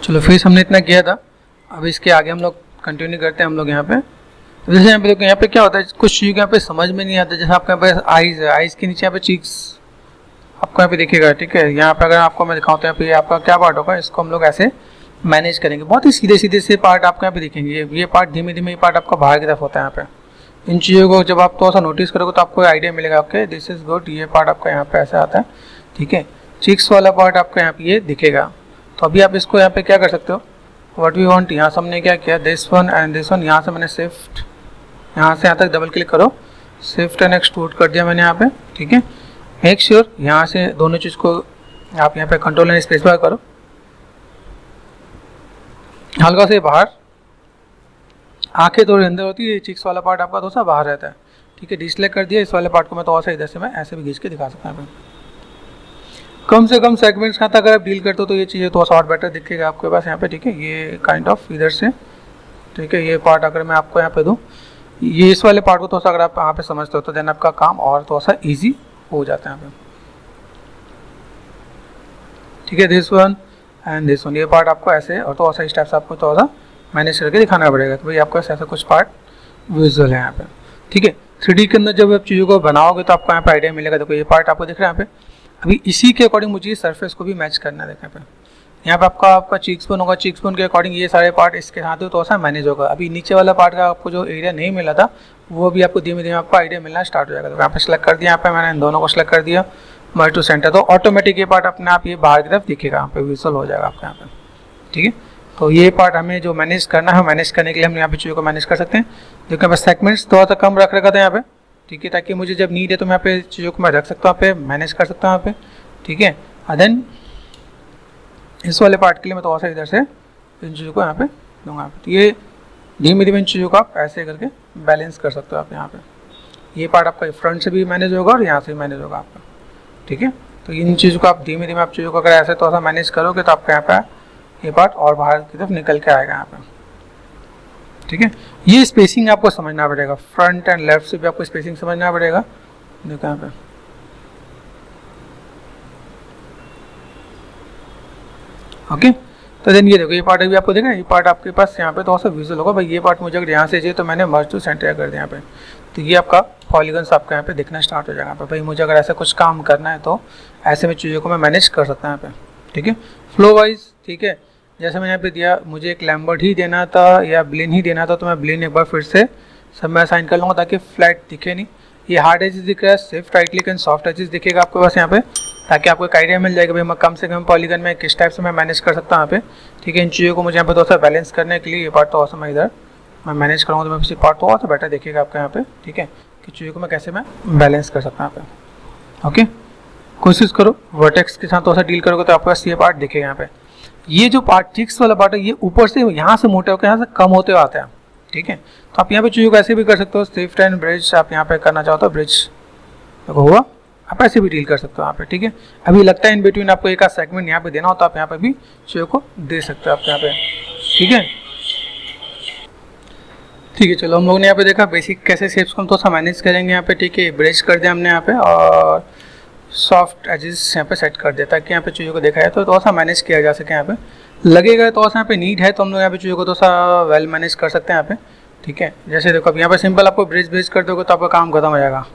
चलो फिर हमने इतना किया था, अब इसके आगे हम लोग कंटिन्यू करते हैं हम लोग यहाँ पे। तो जैसे यहाँ पे देखो, यहाँ पे क्या होता है, कुछ चीज़ यहाँ पे समझ में नहीं आता। जैसे आपके यहाँ पे आइज़ है, आइज़ के नीचे यहाँ पे चीक्स आपको यहाँ पे दिखेगा, ठीक है। यहाँ पे अगर आपको मैं दिखाऊँ तो यहाँ पे आपका क्या पार्ट होगा, इसको हम लोग ऐसे मैनेज करेंगे। बहुत ही सीधे सीधे से पार्ट आपको यहाँ पे दिखेंगे। ये पार्ट धीमे धीमे, ये पार्ट आपका बाहर की तरफ होता है यहाँ पे। इन चीज़ों को जब आप थोड़ा सा नोटिस करोगे तो आपको आइडिया मिलेगा, ओके दिस इज़ गुड। ये पार्ट आपका यहाँ पे ऐसे आता है, ठीक है। चिक्स वाला पार्ट आपको यहाँ पे ये दिखेगा। तो अभी आप इसको यहाँ पे क्या कर सकते हो, व्हाट वी वांट, यहाँ से हमने क्या किया, this one and this one, यहाँ से मैंने शिफ्ट, यहाँ से यहाँ तक डबल क्लिक करो, शिफ्ट एंड एक्सट्रूड कर दिया मैंने यहाँ पे, ठीक है। मेक श्योर यहाँ से दोनों चीज़ को आप यहाँ पे कंट्रोल एंड स्पेस बार करो, हल्का से बाहर, आंखें थोड़ी अंदर होती है, चिक्स वाला पार्ट आपका थोड़ा सा बाहर रहता है, ठीक है। डिसलेक्ट कर दिया। इस वाले पार्ट को मैं थोड़ा सा इधर से मैं ऐसे भी खींच के दिखा सकता हूँ। कम से कम सेगमेंट्स के साथ अगर आप डील करते हो तो ये चीज़ें थोड़ा सा और बेटर दिखेगा आपके पास यहाँ पे, ठीक है। ये काइंड ऑफ इधर से, ठीक है। ये पार्ट अगर मैं आपको यहाँ पे दूँ, ये इस वाले पार्ट को थोड़ा सा अगर आप यहाँ पे समझते हो तो देन आपका काम और थोड़ा सा ईजी हो जाता है यहाँ पे, ठीक है। This one and this one, ये पार्ट आपको ऐसे और थोड़ा सा इस टाइप से आपको थोड़ा सा मैनेज करके दिखाना पड़ेगा। तो भाई आपको ऐसा कुछ पार्ट विजुअल है यहाँ पे, ठीक है। 3D के अंदर जब आप चीज़ों को बनाओगे तो आपको यहाँ पे आइडिया मिलेगा। देखो ये पार्ट आपको दिख रहा है यहाँ पे। अभी इसी के अकॉर्डिंग मुझे सरफेस को भी मैच करना है। देखो यहाँ पे आपका चीक्स बोन होगा, चीक्स बोन के अकॉर्डिंग ये सारे पार्ट इसके साथ तो सा मैनेज होगा। अभी नीचे वाला पार्ट का आपको जो एरिया नहीं मिला था वो भी आपको धीमे धीमे आपको आइडिया मिलना स्टार्ट हो जाएगा। तो यहाँ पे सेलेक्ट कर दिया, यहाँ पे मैंने इन दोनों को सेलेक्ट कर दिया, मर्ज टू सेंटर, तो ऑटोमेटिक ये पार्ट अपने आप ये बाहर की तरफ दिखेगा, यहाँ पे विजुअल हो जाएगा आपका यहाँ पे, ठीक है। तो ये पार्ट हमें जो मैनेज करना है, मैनेज करने के लिए हम यहाँ पे चीज़ों को मैनेज कर सकते हैं। जो कि मैं सेगमेंट्स थोड़ा सा कम रख रखा था यहाँ पे, ठीक है, ताकि मुझे जब नीड है तो मैं यहाँ पे चीज़ों को मैं रख सकता हूँ, यहाँ पे मैनेज कर सकता हूँ यहाँ पे, ठीक है। देन इस वाले पार्ट के लिए मैं थोड़ा सा इधर से इन चीज़ों को यहाँ पे दूंगा। तो ये धीमे धीमे इन चीज़ों को आप ऐसे करके बैलेंस कर सकते हो आप यहाँ पे। ये पार्ट आपका फ्रंट से भी मैनेज होगा और यहाँ से भी मैनेज होगा आपका, ठीक है। तो इन चीज़ों को आप धीमे धीमे आप चीज़ों को अगर ऐसे थोड़ा सा मैनेज करोगे तो आपका यहाँ पे ये पार्ट और बाहर की तरफ निकल के आएगा यहाँ पे, ठीक है। ये स्पेसिंग आपको समझना पड़ेगा, फ्रंट एंड लेफ्ट से भी आपको स्पेसिंग समझना पड़ेगा। देखो यहाँ पे ओके। तो देन ये देखो ये पार्ट अभी आपको देखा, ये पार्ट आपके पास यहाँ पे थोड़ा सा विजुअल होगा। भाई ये पार्ट मुझे अगर यहाँ से चाहिए तो मैंने मर्ज टू सेंटर कर दिया यहाँ पे, तो ये आपका पॉलीगन्स आपका यहाँ पे दिखना स्टार्ट हो जाएगा। यहाँ पे भाई मुझे अगर ऐसा कुछ काम करना है तो ऐसे में चीज़ों को मैं मैनेज कर सकता हूँ यहाँ पे, ठीक है, फ्लो वाइज, ठीक है। जैसे मैंने यहाँ पे दिया, मुझे एक लैम्बर्ट ही देना था या ब्लिन ही देना था, तो मैं ब्लिन एक बार फिर से सब मैं असाइन कर लूँगा ताकि फ्लैट दिखे नहीं। ये हार्ड एजेस दिख रहा है, shift right click and soft edges दिखेगा आपके पास यहाँ पे, ताकि आपको एक आइडिया मिल जाएगा भाई मैं कम से कम पॉलीगन में किस टाइप से मैं मैनेज कर सकता हूँ यहाँ पे, ठीक है। इन चीज़ों को मुझे यहाँ पे थोड़ा सा बैलेंस करने के लिए ये पार्ट थोड़ा सा मैं इधर मैं मैनेज करूँगा तो मैं किसी पार्ट थोड़ा सा बेटर देखिएगा आपका यहाँ पे, ठीक है, कि चीज़ों को मैं कैसे मैं बैलेंस कर सकता हूँ यहाँ पे, ओके। कोशिश करो वर्टेक्स के साथ थोड़ा सा डील करोगे तो आपके पास ये पार्ट दिखेगा यहाँ पे। ये जो पार्ट चिक्स वाला पार्ट है ये ऊपर से यहाँ से मोटे होकर यहाँ से कम होते हुए आता है, ठीक है। तो आप यहाँ पे चीज़ों को ऐसे भी कर सकते हो, शिफ्ट एंड ब्रिज आप यहाँ पे करना चाहो तो ब्रिज हुआ, आप ऐसे भी डील कर सकते हो यहाँ पे, ठीक है। अभी लगता है इन बिटवीन आपको एक आध सेगमेंट यहाँ पे देना हो तो आप यहाँ पे भी चीज़ों को दे सकते हो आप यहाँ पे, ठीक है, ठीक है। चलो हम लोगों ने यहाँ पे देखा बेसिक कैसे शेप्स को हम थोड़ा सा मैनेज करेंगे यहाँ पे, ठीक है। ब्रिज कर दिया हमने यहाँ पे और सॉफ्ट एजेस यहाँ पे सेट कर दिया ताकि यहाँ पे चीज़ों को देखा है तो थोड़ा सा मैनेज किया जा सके। यहाँ पे लगेगा थोड़ा सा यहाँ पे नीड है तो हम लोग यहाँ पे चीज़ों को थोड़ा सा वेल मैनेज कर सकते हैं यहाँ पे, ठीक है। जैसे देखो अब यहाँ पे सिंपल आपको ब्रिज कर दोगे तो आपका काम खत्म हो जाएगा।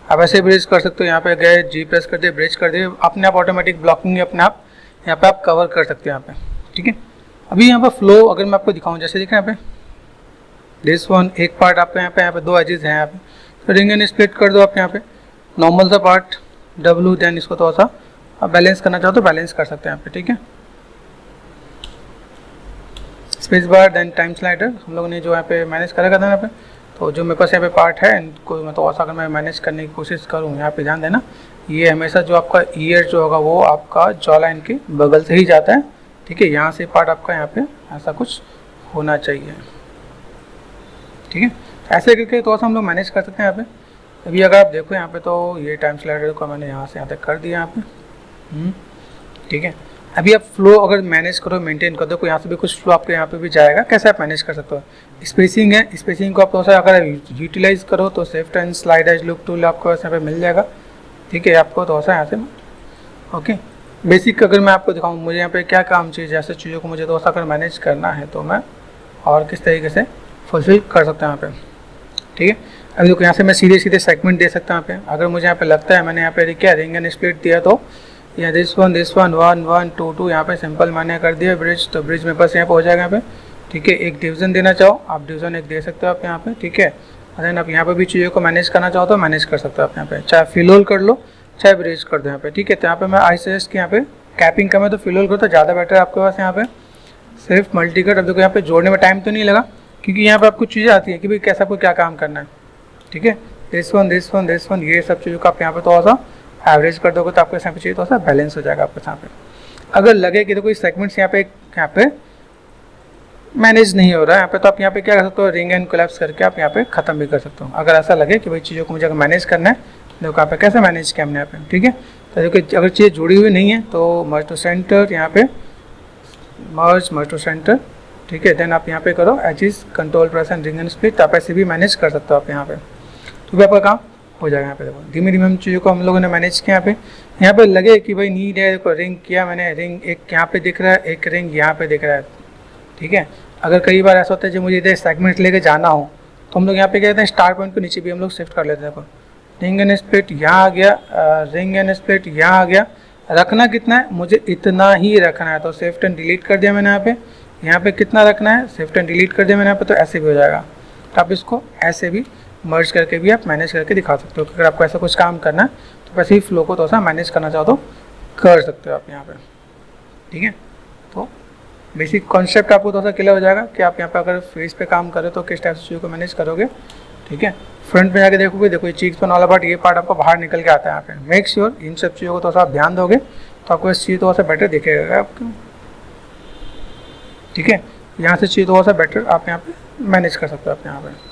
आप ऐसे ब्रिज कर सकते हो, यहाँ पे गए जी प्रेस कर दिए, ब्रिज कर दिए, अपने आप ऑटोमेटिक ब्लॉकिंग अपने आप यहाँ पे आप कवर कर सकते हो यहाँ पे, ठीक है। अभी यहाँ पे फ्लो अगर मैं आपको दिखाऊँ, जैसे देखें यहाँ पे दिस वन एक पार्ट आपके यहाँ पे दो एजेस हैं यहाँ पे, तो रिंग एंड स्प्लिट कर दो आप यहाँ पे नॉर्मल सा पार्ट डब्लू, देन इसको थोड़ा सा आप बैलेंस करना चाहो तो बैलेंस कर सकते हैं यहाँ पे, ठीक है। Space bar then time slider हम लोगों ने जो यहाँ पे मैनेज करा था यहाँ पे, तो जो मेरे पास यहाँ पे पार्ट है इनको मैं तो ऐसा अगर मैं मैनेज करने की कोशिश करूँ, यहाँ पे ध्यान देना ये हमेशा जो आपका ईयर जो होगा वो आपका जॉ लाइन के बगल से ही जाता है, ठीक है। यहाँ से पार्ट आपका यहाँ पे ऐसा कुछ होना चाहिए, ठीक है। ऐसे करके थोड़ा सा हम लोग मैनेज कर सकते हैं यहाँ पे। अभी अगर आप देखो यहाँ पे तो ये टाइम स्लाइडर को मैंने यहाँ से यहाँ तक कर दिया यहाँ पे, ठीक है। अभी आप फ्लो अगर मैनेज करो मेंटेन कर दो यहाँ से भी कुछ फ्लो आपके यहाँ पे भी जाएगा। कैसे आप मैनेज कर सकते हो, स्पेसिंग है, स्पेसिंग को आप थोड़ा सा अगर यूटिलाइज करो तो shift and slide edge loop tool आपको यहाँ पे मिल जाएगा, ठीक है। आपको थोड़ा सा यहाँ से ओके बेसिक अगर मैं आपको दिखाऊँ मुझे यहाँ पे क्या काम चाहिए, जैसे चीज़ों को मुझे थोड़ा सा अगर मैनेज करना है तो मैं और किस तरीके से फुलफिल कर सकता हूँ यहाँ पे। ठीक है, अभी देखो यहाँ से मैं सीधे सीधे सेगमेंट दे सकता हूँ यहाँ पे। अगर मुझे यहाँ पे लगता है मैंने यहाँ पे क्या रिंग एंड स्प्लिट दिया तो यहाँ दिस वन 1 1 2 2 यहाँ पे सिंपल मैंने कर दिया ब्रिज, तो ब्रिज में बस यहाँ पे हो जाएगा यहाँ पे। ठीक है, एक डिवीजन देना चाहो आप डिवीजन एक दे सकते हो आप यहाँ पे। ठीक है, देन आप यहाँ पे भी चीज़ों को मैनेज करना चाहो तो मैनेज कर सकते हो आप यहाँ पे, चाहे फिल होल कर लो चाहे ब्रिज कर दो यहाँ पे। ठीक है, तो यहाँ पे मैं आई सजेस्ट कि यहाँ पे कैपिंग का मैं तो फिल होल करो तो ज़्यादा बेटर है आपके पास यहाँ पे। सिर्फ मल्टी कट, अब देखो यहाँ पे जोड़ने में टाइम तो नहीं लगा क्योंकि यहाँ पे आपको चीज़ें आती है कि भाई कैसा आपको क्या काम करना है। ठीक है, दिस वन ये सब चीज़ों का आप यहाँ पे थोड़ा सा एवरेज कर दोगे तो आपको यहाँ पे चाहिए थोड़ा सा बैलेंस हो जाएगा आपके यहाँ पे। अगर लगे कि तो कोई सेगमेंट्स यहाँ पे मैनेज नहीं हो रहा है यहाँ पे, तो आप यहाँ पे क्या कर सकते हो, रिंग एंड कोलैप्स करके आप यहाँ पे खत्म भी कर सकते हो। अगर ऐसा लगे कि भाई चीज़ों को मुझे अगर मैनेज करना है, देखो यहाँ पे कैसे मैनेज किया हमने यहाँ पे। ठीक है, तो देखो अगर चीज़ जुड़ी हुई नहीं है तो मर्ज टू सेंटर, यहाँ पे मर्ज टू सेंटर। ठीक है, देन आप यहाँ पे करो edges control press and ring and split, आप ऐसे भी मैनेज कर सकते हो आप यहाँ पे, तो भी आपका काम हो जाएगा यहाँ पे। देखो धीमे धीमे हम चीज़ों को हम लोगों ने मैनेज किया यहाँ पे लगे कि भाई नीड है, देखो रिंग किया मैंने, रिंग एक यहाँ पे दिख रहा है, एक रिंग यहाँ पे दिख रहा है। ठीक है, अगर कई बार ऐसा होता है जो मुझे इधर सेगमेंट लेके जाना हो तो हम लोग यहाँ पे क्या कहते हैं स्टार पॉइंट को नीचे भी हम लोग शिफ्ट कर लेते हैं। देखो रिंग एंड स्प्लिट यहाँ आ गया, रिंग एंड स्प्लिट यहाँ आ गया, रखना कितना है मुझे इतना ही रखना है, तो शिफ्ट एंड डिलीट कर दिया मैंने यहाँ पे कितना रखना है, शिफ्ट एंड डिलीट कर दिया मैंने यहाँ पे, तो ऐसे भी हो जाएगा। तो आप इसको ऐसे भी मर्ज करके भी आप मैनेज करके दिखा सकते हो। अगर आपको ऐसा कुछ काम करना है तो वैसे ही फ्लो को थोड़ा सा मैनेज करना चाहो तो कर सकते हो आप यहाँ पे। ठीक है, तो बेसिक कॉन्सेप्ट आपको थोड़ा सा क्लियर हो जाएगा कि आप यहाँ पे अगर फेस पे काम करें तो किस टाइप से चीज़ों को मैनेज करोगे। ठीक है, फ्रंट में जाके देखोगे, देखो ये चीक्स वाला पार्ट, ये पार्ट आपको बाहर निकल के आता है यहाँ पे। मेक श्योर इन सब चीज़ों को थोड़ा सा आप ध्यान दोगे तो आपको इस चीज़ थोड़ा सा बेटर दिखेगा आपको। ठीक है, यहाँ से चीज़ थोड़ा सा बेटर आप यहाँ पे मैनेज कर सकते हो आप यहाँ पे।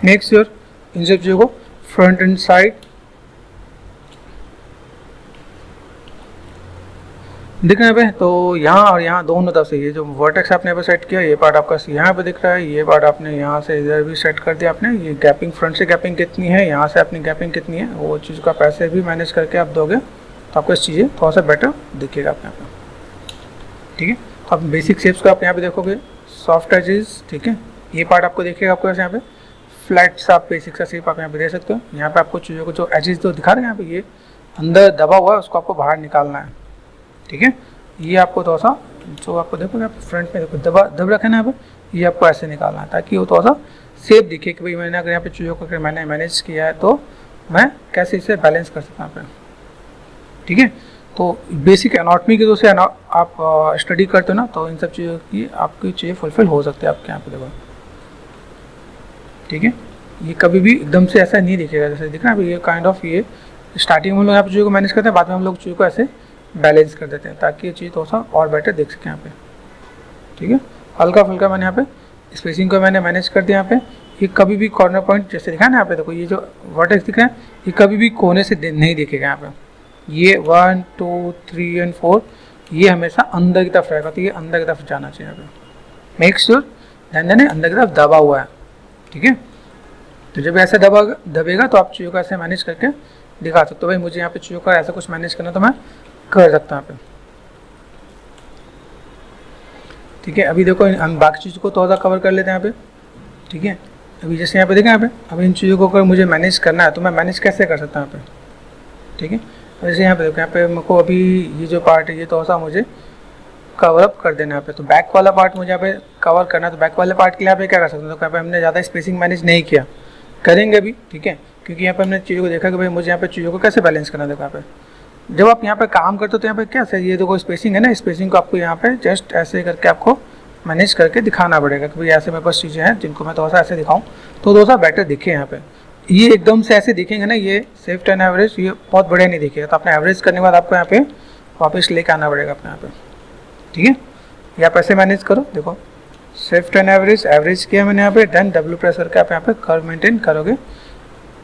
मेक श्योर इन सब चीज़ों को फ्रंट एंड साइड दिख रहा है पे, तो यहाँ और यहाँ दोनों तरफ से ये जो वर्टेक्स आपने यहाँ पे सेट किया, ये पार्ट आपका यहाँ पे दिख रहा है, ये पार्ट आपने यहाँ से इधर भी सेट कर दिया आपने। ये गैपिंग फ्रंट से गैपिंग कितनी है, यहाँ से अपनी गैपिंग कितनी है, वो चीज़ का पैसे भी मैनेज करके आप दोगे तो आपको इस चीज़ें थोड़ा सा बेटर दिखेगा आप यहाँ पे। ठीक है, तो आप बेसिक शेप्स को आप यहाँ पे देखोगे, सॉफ्ट एजेस। ठीक है, ये पार्ट आपको देखिएगा आपको यहाँ पे फ्लैट सा बेसिक सा शेप आप यहाँ पे दे सकते हो। यहाँ पे आपको चीज़ों को जो एजेस जो दिखा रहे हैं यहाँ पे, ये अंदर दबा हुआ है उसको आपको बाहर निकालना है। ठीक है, ये आपको थोड़ा सा जो आपको देखोगे आप फ्रंट में देखो दब रखा है ना यहाँ पे, ये आपको ऐसे निकालना है ताकि वो थोड़ा सा शेप दिखे कि भाई मैंने अगर यहाँ पे चीज़ों को अगर मैंने मैनेज किया है तो मैं कैसे इसे बैलेंस कर सकता हूँ यहाँ पे। ठीक है, तो बेसिक एनाटॉमी के जो से आप स्टडी करते हो ना, तो इन सब चीज़ों की आपकी चीज़ें फुलफिल हो सकते हैं आपके यहाँ पे। देखो ठीक है, ये कभी भी एकदम से ऐसा नहीं दिखेगा जैसे दिख रहा है, ये काइंड ऑफ ये स्टार्टिंग में हम लोग यहाँ पे चीज़ों को मैनेज करते हैं, बाद में हम लोग चीज़ों को ऐसे बैलेंस कर देते हैं ताकि ये चीज़ थोड़ा सा और बेटर देख सकें यहाँ पे। ठीक है, हल्का फुल्का मैंने यहाँ पे स्पेसिंग को मैंने मैनेज कर दिया यहाँ पे। ये कभी भी कॉर्नर पॉइंट जैसे दिखा है ना यहाँ पे, देखो ये जो वर्टेक्स दिख रहा है ये कभी भी कोने से नहीं दिखेगा यहाँ पे। ये 1 2 3 एंड 4 ये हमेशा अंदर की तरफ रहेगा, तो ये अंदर की तरफ जाना चाहिए यहाँ पे। मेक श्योर ध्यान देने अंदर की तरफ दबा हुआ है। ठीक है, तो जब ऐसे दबेगा तो आप चीज़ों को ऐसे मैनेज करके दिखा सकते हो। भाई मुझे यहाँ पे चीज़ों का ऐसा कुछ मैनेज करना तो मैं कर सकता हूँ यहाँ पे। ठीक है, अभी देखो हम बाकी चीज़ों को थोड़ा सा कवर कर लेते हैं यहाँ पे। ठीक है, अभी जैसे यहाँ पे देखें यहाँ पे, अब इन चीज़ों को अगर मुझे मैनेज करना है तो मैं मैनेज कैसे कर सकता हूँ यहाँ पे। ठीक है, जैसे यहाँ पे देखो, यहाँ पे मेरे को अभी ये जो पार्ट है ये थोड़ा सा मुझे कवर अप कर देना है यहाँ पे, तो बैक वाला पार्ट मुझे यहाँ पे कवर करना है। तो बैक वाले पार्ट के लिए यहाँ पे क्या कर सकते हैं, तो यहाँ पे हमने ज़्यादा स्पेसिंग मैनेज नहीं किया, करेंगे भी। ठीक है, क्योंकि यहाँ पे हमने चीज़ों को देखा कि भाई मुझे यहाँ पे चीज़ों को कैसे बैलेंस करना है। देखो यहाँ पे जब आप यहाँ पे काम करते हो तो यहाँ पे क्या सर ये देखो स्पेसिंग है ना, स्पेसिंग को आपको यहाँ पे जस्ट ऐसे करके आपको मैनेज करके दिखाना पड़ेगा कि भाई ऐसे मेरे पास चीज़ें हैं जिनको मैं थोड़ा सा ऐसे दिखाऊँ तो थोड़ा सा बेटर दिखे यहाँ पे। ये एकदम से ऐसे दिखेंगे ना, ये शिफ्ट एंड एवरेज ये बहुत बढ़िया नहीं दिखेगा, तो आपने एवरेज करने के बाद आपको यहाँ पे वापस लेके आना पड़ेगा अपने यहाँ पे। ठीक है, ये आप ऐसे मैनेज करो। देखो शिफ्ट एंड एवरेज किया मैंने यहाँ पे, देन डब्ल्यू प्रेस करके आप यहाँ पे कर्व मेंटेन करोगे।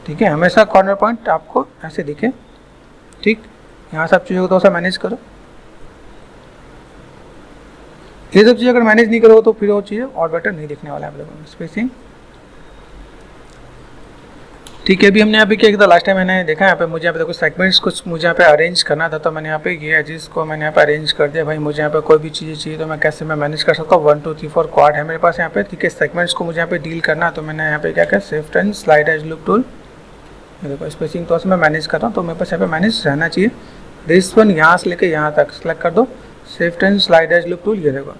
ठीक है, हमेशा कॉर्नर पॉइंट आपको ऐसे दिखे। ठीक, यहाँ सब चीज़ों को थोड़ा सा मैनेज करो। ये सब चीज़ अगर मैनेज नहीं करोगे तो फिर वो चीज़ें और बेटर नहीं दिखने वाला है आप लोगों को। स्पेसिंग ठीक है, अभी हमने यहाँ पे क्या किया था, लास्ट टाइम मैंने देखा यहाँ पे मुझे यहाँ पे देखो सेगमेंट्स कुछ मुझे यहाँ पे अरेंज करना था, तो मैंने यहाँ पे ये एजेस को मैंने यहाँ पे अरेंज कर दिया। भाई मुझे यहाँ पे कोई भी चीज़ें चाहिए तो मैं कैसे मैं मैनेज कर सकता हूँ। 1 2 3 4 क्वाड है मेरे पास यहाँ पे, ठीक है। सेगमेंट्स को मुझे यहाँ पे डील करना है, तो मैंने यहाँ पे क्या किया, shift and slide edge loop tool, देखो स्पेसिंग तो मैं मैनेज कर रहा हूँ, तो मेरे पास यहाँ पे मैनेज रहना चाहिए। दिस वन यहाँ से लेके यहाँ तक सेलेक्ट कर दो, shift and slide edge loop tool, ये देखो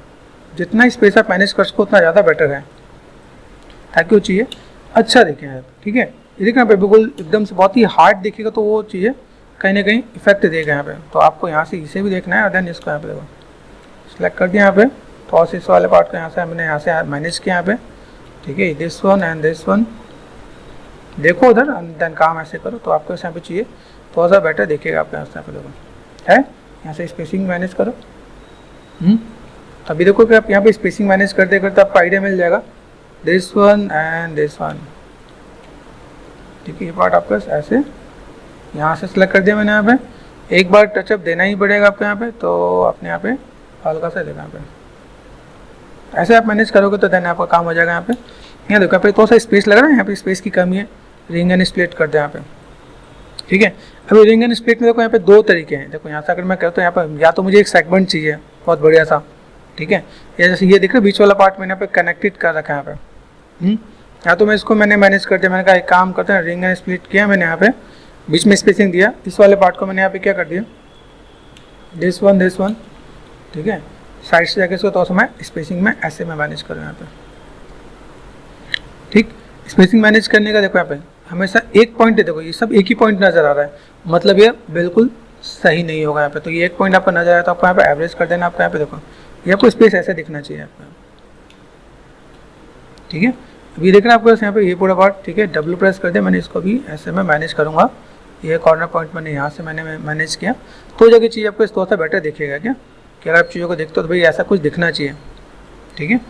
जितना स्पेस आप मैनेज कर सको उतना ज़्यादा बेटर है, ताकि वो चीज़ें अच्छा दिखे, ठीक है। ये देखना पे बिल्कुल एकदम से बहुत ही हार्ड दिखेगा तो वो चीज़ें कहीं ना कहीं इफेक्ट देगा यहाँ पे, तो आपको यहाँ से इसे भी देखना है और देन इसको यहाँ पे देखो सेलेक्ट कर दिया यहाँ पे, थोड़ा सा इस वाले पार्ट को यहाँ से हमने यहाँ से मैनेज किया यहाँ पे, ठीक है। This one and this one देखो उधर, देन काम ऐसे करो तो आपको यहाँ पे चाहिए थोड़ा सा बेटर दिखेगा आपके यहाँ पे देखो है। यहाँ से स्पेसिंग मैनेज करो, तभी देखो कि आप यहाँ पे स्पेसिंग मैनेज करते करते आपको आइडिया मिल जाएगा। This one and this one, ठीक है। ये पार्ट आपका ऐसे यहाँ से सेलेक्ट कर दिया मैंने यहाँ पे, एक बार टचअप देना ही पड़ेगा आपको यहाँ पे, तो अपने यहाँ पे हल्का सा देना यहाँ पे, ऐसे आप मैनेज करोगे तो देन आपका काम हो जाएगा। यहाँ पे यहाँ देखो यहाँ पे थोड़ा सा स्पेस लग रहा है, यहाँ पे स्पेस की कमी है, रिंग एंड स्प्लिट कर दे यहाँ पे, ठीक है। अभी रिंग एंड स्प्लिट में देखो यहाँ पे दो तरीके हैं, देखो यहाँ से अगर मैं कहता हूँ यहाँ पे या तो मुझे एक सेगमेंट चाहिए बहुत बढ़िया सा, ठीक है, या जैसे ये देख रहे बीच वाला पार्ट मैंने यहाँ पे कनेक्टेड कर रखा है यहाँ पे, या तो मैं इसको मैंने मैनेज कर दिया, मैंने कहा एक काम करते हैं, रिंग एंड स्प्लिट किया मैंने यहाँ पे, बीच में स्पेसिंग दिया, इस वाले पार्ट को मैंने यहाँ पे क्या कर दिया, दिस वन, ठीक है। साइड से जाके इसको तो मैं स्पेसिंग में ऐसे मैं मैनेज करूँ यहाँ पे, ठीक। स्पेसिंग मैनेज करने का देखो यहाँ पे हमेशा एक पॉइंट है, देखो ये सब एक ही पॉइंट नजर आ रहा है, मतलब ये बिल्कुल सही नहीं होगा यहाँ पे, तो ये एक पॉइंट आपको नजर आया तो आपको यहाँ पे एवरेज कर देना, आपको यहाँ पे देखो ये आपको स्पेस ऐसे दिखना चाहिए आपको, ठीक है। अभी देखना आपको यहाँ पे ये पूरा पार्ट, ठीक है, डब्ल्यू प्रेस कर दिया मैंने, इसको भी ऐसे मैं मैनेज करूँगा, ये कॉर्नर पॉइंट मैंने यहाँ से मैंने मैनेज किया, तो जगह चीज़ आपको इस थोड़ा सा बेटर दिखेगा क्या, कि अगर आप चीज़ों को देखते हो तो भाई ऐसा कुछ दिखना चाहिए, ठीक है।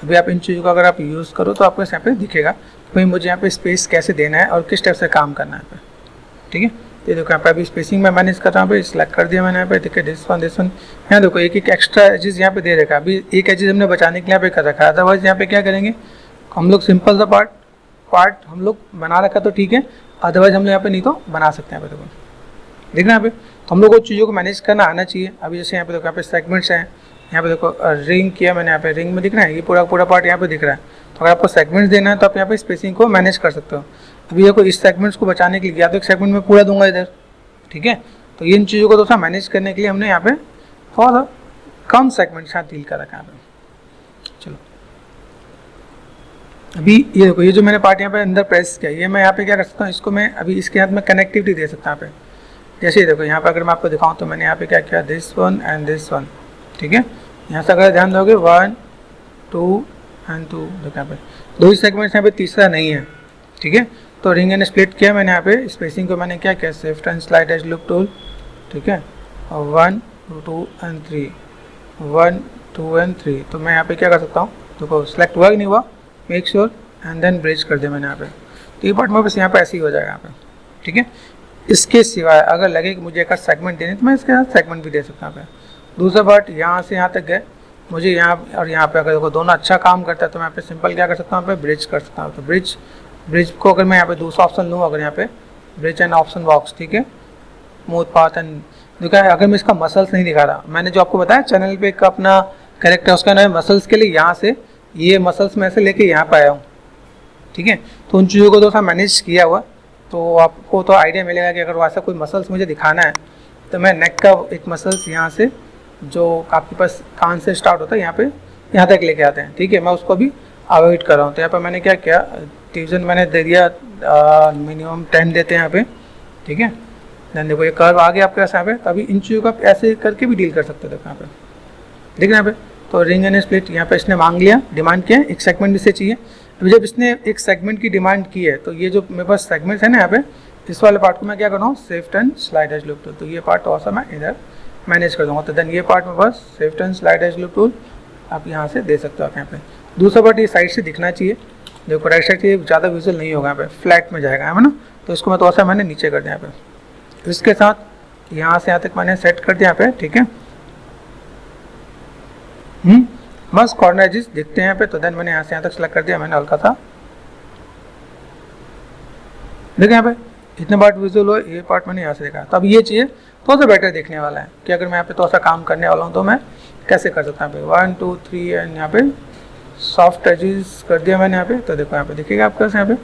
अभी आप इन चीज़ों को अगर आप यूज़ करो तो आपको यहाँ पे दिखेगा कि भाई मुझे यहाँ पे स्पेस कैसे देना है और किस टाइप से काम करना है यहाँ पे, ठीक है। तो देखो यहाँ पे अभी स्पेसिंग में मैनेज कर रहा हूँ, सिलेक्ट कर दिया मैंने यहाँ पे, ठीक है। दिस वन यहाँ देखो एक एक एक्स्ट्रा एजेस यहाँ पे दे रखा है, अभी एक एजेस हमने बचाने के लिए यहाँ पे कर रखा है, अदरवाइज यहाँ पे क्या करेंगे हम लोग, सिंपल सा पार्ट हम लोग बना रखा तो ठीक है, अदरवाइज हम लोग यहाँ पे नहीं तो बना सकते हैं यहाँ पे, देखो देखना यहाँ पे, तो हम लोग को चीज़ों को मैनेज करना आना चाहिए। अभी जैसे यहाँ पे देखो यहाँ पे सेगमेंट्स हैं, यहाँ पे देखो रिंग किया मैंने, यहाँ पे रिंग में दिख रहा है, ये पूरा पार्ट यहाँ पे दिख रहा है, तो अगर आपको सेगमेंट्स देना है तो आप यहाँ पे स्पेसिंग को मैनेज कर सकते हो। अभी देखो इस सेगमेंट्स को बचाने के लिए या तो एक सेगमेंट में पूरा दूंगा इधर, ठीक है, तो इन चीज़ों को दोस्तों मैनेज करने के लिए हमने यहाँ पे थोड़ा सा कम सेगमेंट साथ डील कर रखा है। चलो अभी ये देखो ये जो मैंने पार्ट यहाँ पे अंदर प्रेस किया, ये मैं यहाँ पे क्या कर सकता हूँ, इसको मैं अभी इसके साथ में कनेक्टिविटी दे सकता हूँ यहाँ पे। जैसे ही देखो यहाँ पे अगर मैं आपको दिखाऊँ तो मैंने यहाँ पे क्या किया, this one and this one, ठीक है। यहाँ से अगर ध्यान दोगे 1 2 एंड 2, देखो यहाँ पे दो ही सेगमेंट्स, यहाँ पे तीसरा नहीं है, ठीक है। तो रिंग एंड स्प्लिट किया मैंने यहाँ पे, स्पेसिंग को मैंने क्या किया, shift and slide edge loop tool, ठीक है, और 1 2 एंड 3, 1 2 एंड 3, तो मैं यहाँ पे क्या कर सकता हूँ, देखो सेलेक्ट हुआ कि नहीं हुआ, make sure and then bridge कर दिया मैंने यहाँ पे, तो ये पार्ट में बस यहाँ पे ऐसे ही हो जाएगा यहाँ पे, ठीक है। इसके सिवाय अगर लगे कि मुझे एक सेगमेंट देने तो मैं इसके साथ सेगमेंट भी दे सकता हूँ यहाँ पे। दूसरा पार्ट यहाँ से यहाँ तक गए, मुझे यहाँ और यहाँ पे अगर देखो दोनों अच्छा काम करता है तो मैं यहाँ पे सिंपल क्या कर सकता हूँ, यहाँ पे ब्रिज कर सकता हूँ। तो ब्रिज को अगर मैं यहाँ पे दूसरा ऑप्शन लूँ, अगर यहाँ पे ब्रिज एंड ऑप्शन बॉक्स, ठीक है, स्मूथ पाथ एंड देखा है, अगर मैं इसका मसल्स नहीं दिखा रहा, मैंने जो आपको बताया चैनल पे एक अपना कैरेक्टर उसका नाम है मसल्स के लिए, यहाँ से ये मसल्स में से लेके यहाँ पे आया हूँ, ठीक है। तो उन चीज़ों को दोस्तों मैनेज किया हुआ, तो आपको तो आइडिया मिलेगा कि अगर वैसा कोई मसल्स मुझे दिखाना है तो मैं नेक का एक मसल्स यहाँ से जो आपके पास कान से स्टार्ट होता है यहाँ पे यहाँ तक लेके आते हैं, ठीक है, मैं उसको भी अवॉइड कर रहा हूँ। तो यहाँ पर मैंने क्या किया, ट्यूजन मैंने दे दिया मिनिमम 10 देते हैं यहाँ पे, ठीक है। देन देखो ये कर्व आ गया आपके पास यहाँ पे, तो अभी इन चीज़ों को आप ऐसे करके भी डील कर सकते हो। देखो यहाँ पे देख रहे हैं यहाँ पे, तो रिंग एंड स्प्लिट यहाँ पे इसने मांग लिया, डिमांड किया, एक सेगमेंट इससे चाहिए। अभी जब इसने एक सेगमेंट की डिमांड की है तो ये जो मेरे पास सेगमेंट्स है ना यहाँ पे, इस वाले पार्ट को मैं क्या कर रहा हूँ, shift and slide edge loop tool, तो ये पार्ट थोड़ा सा मैं इधर मैनेज कर दूँगा। तो देन ये पार्ट में बस shift and slide edge loop tool आप यहाँ से दे सकते हो आप यहाँ पे। दूसरा पार्ट ये साइड से दिखना चाहिए, देखो राइट साइड से ज़्यादा विजुअल नहीं होगा, यहाँ पे फ्लैट में जाएगा है ना, तो इसको मैं थोड़ा सा मैंने नीचे कर दिया यहाँ पे। इसके साथ यहाँ से यहाँ तक मैंने सेट कर दिया यहाँ पे, ठीक है। बस कॉर्नर एजेस दिखते हैं यहाँ पे, तो देन मैंने यहाँ से यहाँ तक सेलेक्ट कर दिया मैंने हल्का सा, देखिए यहाँ पे इतने पार्ट विजुअल हो, ये पार्ट मैंने यहाँ से देखा। तो अब ये चीज़ थोड़ा सा बेटर देखने वाला है कि अगर मैं यहाँ पे थोड़ा सा काम करने वाला हूँ तो मैं कैसे कर सकता हूँ। 1 2 3 एंड यहाँ पे सॉफ्ट एजेस कर दिया मैंने यहाँ पे। तो देखो यहाँ पे देखिएगा आपके पास यहाँ पे।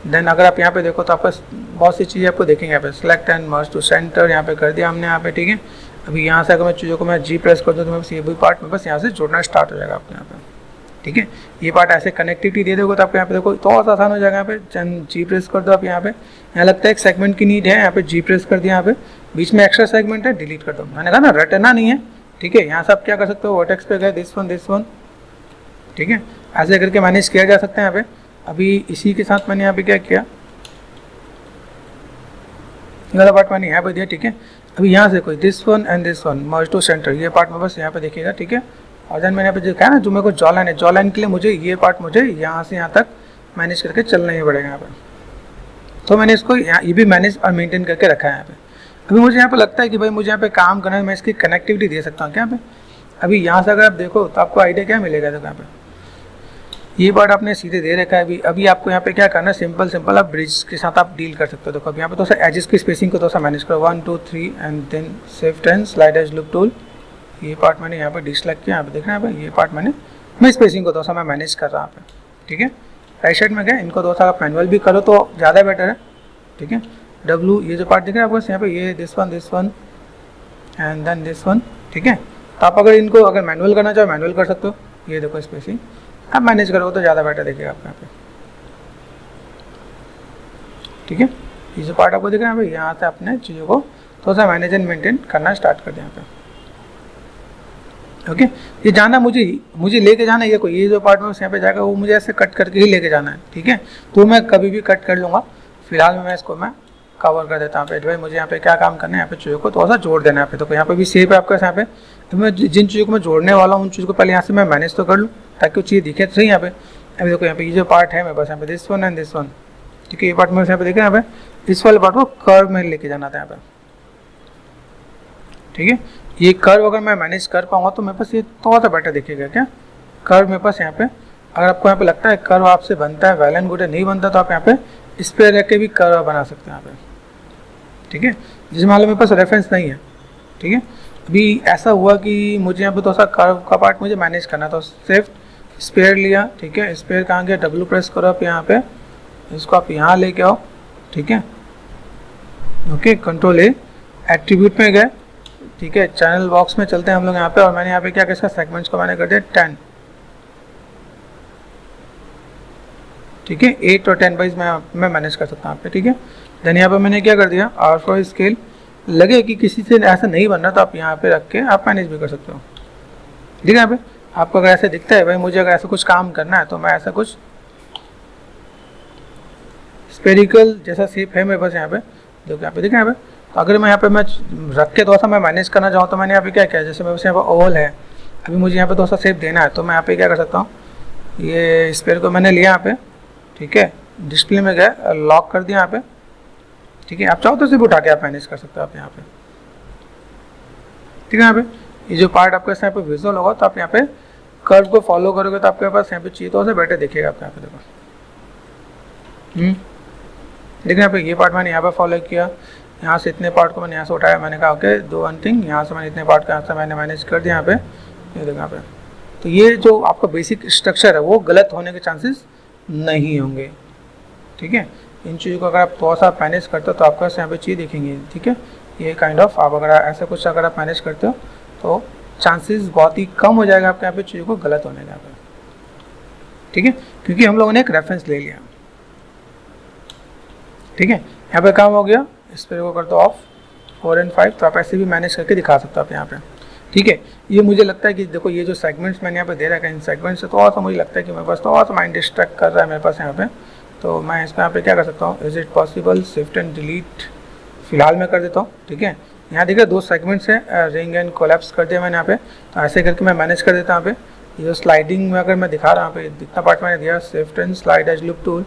देन अगर आप यहाँ पे देखो तो आपका बहुत सी चीज़ें आपको देखेंगे यहाँ पे। Select and merge to centre यहाँ पे कर दिया हमने यहाँ पे, ठीक है। अभी यहाँ से अगर मैं चीज़ों को मैं जी प्रेस कर दूँ तो मैं बस ये भी पार्ट में बस यहाँ से जुड़ना स्टार्ट हो जाएगा आपके यहाँ पे, ठीक है। ये पार्ट ऐसे कनेक्टिविटी दे दोगे तो आपको यहाँ पे देखो तो और आसान हो जाएगा। यहाँ पे जी प्रेस कर दो आप यहाँ पे। यहाँ लगता है एक सेगमेंट की नीड है, यहाँ पे जी प्रेस कर दिया। यहाँ पे बीच में एक्स्ट्रा सेगमेंट है, डिलीट कर दो। मैंने कहा ना रटना नहीं है, ठीक है। यहाँ से आप क्या कर सकते हो, वर्टेक्स पे गए दिस वन, ठीक है। ऐसे करके मैनेज किया जा सकता है यहाँ पे। अभी इसी के साथ मैंने यहाँ पे क्या किया, वाला पार्ट मैंने यहाँ पे दिया, ठीक है। अभी यहाँ से कोई this one and this one merge to centre, ये पार्ट में बस यहाँ पे देखिएगा, ठीक है। और देन मैंने यहाँ पे जो कहा ना, जो मेरे को जॉ लाइन है, जॉ लाइन के लिए मुझे ये पार्ट मुझे यहाँ से यहाँ तक मैनेज करके चलना ही पड़ेगा यहाँ पे। तो मैंने इसको यहाँ ये भी मैनेज और मेंटेन करके रखा है यहाँ पे। अभी मुझे यहाँ पे लगता है कि भाई मुझे यहाँ पे काम करना है, मैं इसकी कनेक्टिविटी दे सकता हूँ क्या यहाँ पे। अभी यहाँ से अगर आप देखो तो आपको आइडिया क्या मिलेगा। देखो यहाँ पे ये पार्ट आपने सीधे दे रखा है। अभी आपको यहाँ पे क्या करना है, सिंपल आप ब्रिज के साथ आप डील कर सकते हो। देखो अब यहाँ पे तो एजेस की स्पेसिंग को तो मैनेज करो 1 2 3 and then shift and slide edge loop tool. ये पार्ट मैंने यहाँ पे डिसलाइक किया, यहाँ पे देखना है भाई। ये पार्ट मैं स्पेसिंग को तो मैं मैनेज कर रहा हूँ यहाँ पे, ठीक है। राइट साइड में गए, इनको तो आप मैनुअल भी करो तो ज़्यादा बेटर है, ठीक है। डब्लू ये जो पार्ट दिख रहा है आपको यहाँ पे, ये this one and then this one, ठीक है। तो आप अगर इनको अगर मैनुअल करना चाहो मैनुअल कर सकते हो। ये देखो स्पेसिंग आप मैनेज करोगे तो ज़्यादा बेटर देखिएगा आपको यहाँ पे, ठीक है। ये जो पार्ट आपको दिख रहा है भाई, यहाँ से अपने चीज़ों को थोड़ा सा मैनेज एंड मेंटेन करना स्टार्ट कर दिया यहाँ पे, ओके। ये जाना मुझे लेके जाना है, ये जो पार्ट में यहाँ पे जाएगा वो मुझे ऐसे कट करके ही लेके जाना है, ठीक है। तो मैं कभी भी कट कर लूँगा, फिलहाल मैं इसको कवर कर देता हूँ पे। भाई मुझे यहाँ पे क्या काम करना है, यहाँ पे चीज़ों को थोड़ा सा जोड़ देना है यहाँ पे। तो यहाँ पे भी सेव है आपका यहाँ पे। तो मैं जिन चीज़ों को मैं जोड़ने वाला हूँ उन चीज़ों को पहले यहाँ से मैं मैनेज तो कर लूँ ताकि वो चीज़ दिखे तो सही यहाँ पे। अभी देखो यहाँ पे ये जो पार्ट है मेरे पास यहाँ पे this one and this one, ठीक है। ये पार्ट में यहाँ पे देखा यहाँ पे इस वाले पार्ट को कर्व में लेके जाना था यहाँ पे, ठीक है। ये कर्व अगर मैं मैनेज कर पाऊंगा तो मेरे पास ये थोड़ा सा बेटर दिखेगा क्या कर्व मेरे पास यहाँ पे। अगर आपको यहाँ पे लगता है कर्व आपसे बनता है वेल एंड गुड है, नहीं बनता तो आप यहाँ पे इस पे रख के भी कर्व बना सकते हैं यहाँ पे, ठीक है। जिस मान लो मेरे पास रेफरेंस नहीं है, ठीक है। अभी ऐसा हुआ कि मुझे यहाँ पे थोड़ा सा कर्व का पार्ट मुझे मैनेज करना था। सिर्फ स्पेयर लिया, ठीक है। स्पेयर कहाँ गया, डब्ल्यू प्रेस करो आप यहाँ पे, इसको आप यहाँ लेके आओ, ठीक है, ओके। कंट्रोल ए, एट्रीब्यूट में गए, ठीक है। चैनल बॉक्स में चलते हैं हम लोग यहाँ पे। और मैंने यहाँ पे क्या किया, सेगमेंट्स को मैंने कर दिया 10, ठीक है। 8 और 10 वाइज मैं मैनेज कर सकता हूँ यहाँ पे, ठीक है। देन यहाँ पे मैंने क्या कर दिया, आर फॉर स्केल लगे कि किसी से ऐसा नहीं बन रहा तो आप यहाँ पे रख के आप मैनेज भी कर सकते हो, ठीक है। यहाँ पे आपको अगर ऐसे दिखता है भाई मुझे अगर ऐसा कुछ काम करना है तो मैं ऐसा कुछ स्पेरिकल जैसा शेप है मेरे पास यहाँ पे, देखो यहाँ पे दिख रहा है यहाँ पे। तो अगर मैं यहाँ पे मैं रख के थोड़ा सा मैं मैनेज करना चाहूँ तो मैंने यहाँ पे क्या किया, जैसे मेरे पास यहाँ पे ओवल है, अभी मुझे यहाँ पे थोड़ा सा शेप देना है तो मैं यहाँ पे क्या कर सकता हूँ, ये स्पेयर को मैंने लिया यहाँ पे, ठीक है। डिस्प्ले में गया, लॉक कर दिया यहाँ पे, ठीक है। आप चाहो तो सिर्फ उठा के आप मैनेज कर सकते हो आप यहाँ पे, ठीक है। यहाँ पे ये जो पार्ट आपके यहाँ पे विजुअल होगा तो आप यहाँ पे कर्व को फॉलो करोगे तो आपके पास यहाँ पे चाहिए तो बेटर दिखेगा आपको यहाँ पे। देखो देखिए यहाँ पे ये पार्ट मैंने यहाँ पे फॉलो किया, यहाँ से इतने पार्ट को मैंने यहाँ से उठाया, मैंने कहा ओके दो वन थिंग, यहाँ से मैंने इतने पार्ट को यहाँ से मैंने मैनेज कर दिया यहाँ पे, ये देखो यहाँ पे। तो ये जो आपका बेसिक स्ट्रक्चर है वो गलत होने के चांसेस नहीं होंगे, ठीक है। इन चीज़ों को अगर आप थोड़ा सा मैनेज करते हो तो आपके पास यहाँ पे चीज़ दिखेंगी, ठीक है। ये काइंड ऑफ आप अगर ऐसा कुछ अगर आप मैनेज करते हो तो चांसेस बहुत ही कम हो जाएगा आपके यहाँ पे चीज़ों को गलत होने का, ठीक है। क्योंकि हम लोगों ने एक रेफरेंस ले लिया, ठीक है। यहाँ पे काम हो गया, इस पर को कर दो ऑफ 4 और 5, तो आप ऐसे भी मैनेज करके दिखा सकते हो आप यहाँ पे, ठीक है। ये मुझे लगता है कि देखो ये जो सेगमेंट्स मैंने यहाँ पे दे रखा है, इन सेगमेंट्स से थोड़ा सा मुझे लगता है कि मेरे पास थोड़ा सा माइंड डिस्ट्रैक्ट कर रहा है मेरे पास यहाँ पे। तो मैं इसको यहाँ पे क्या कर सकता हूँ, is it possible shift and delete फिलहाल मैं कर देता हूँ, ठीक है। यहाँ देखिए 2 सेगमेंट्स हैं, रिंग एंड कोलैप्स कर दिया मैंने यहाँ पे, तो ऐसे करके मैं मैनेज कर देता हूँ यहाँ पे। ये जो स्लाइडिंग में अगर मैं दिखा रहा हूँ यहाँ पे इतना पार्ट मैंने दिया, shift and slide edge loop tool,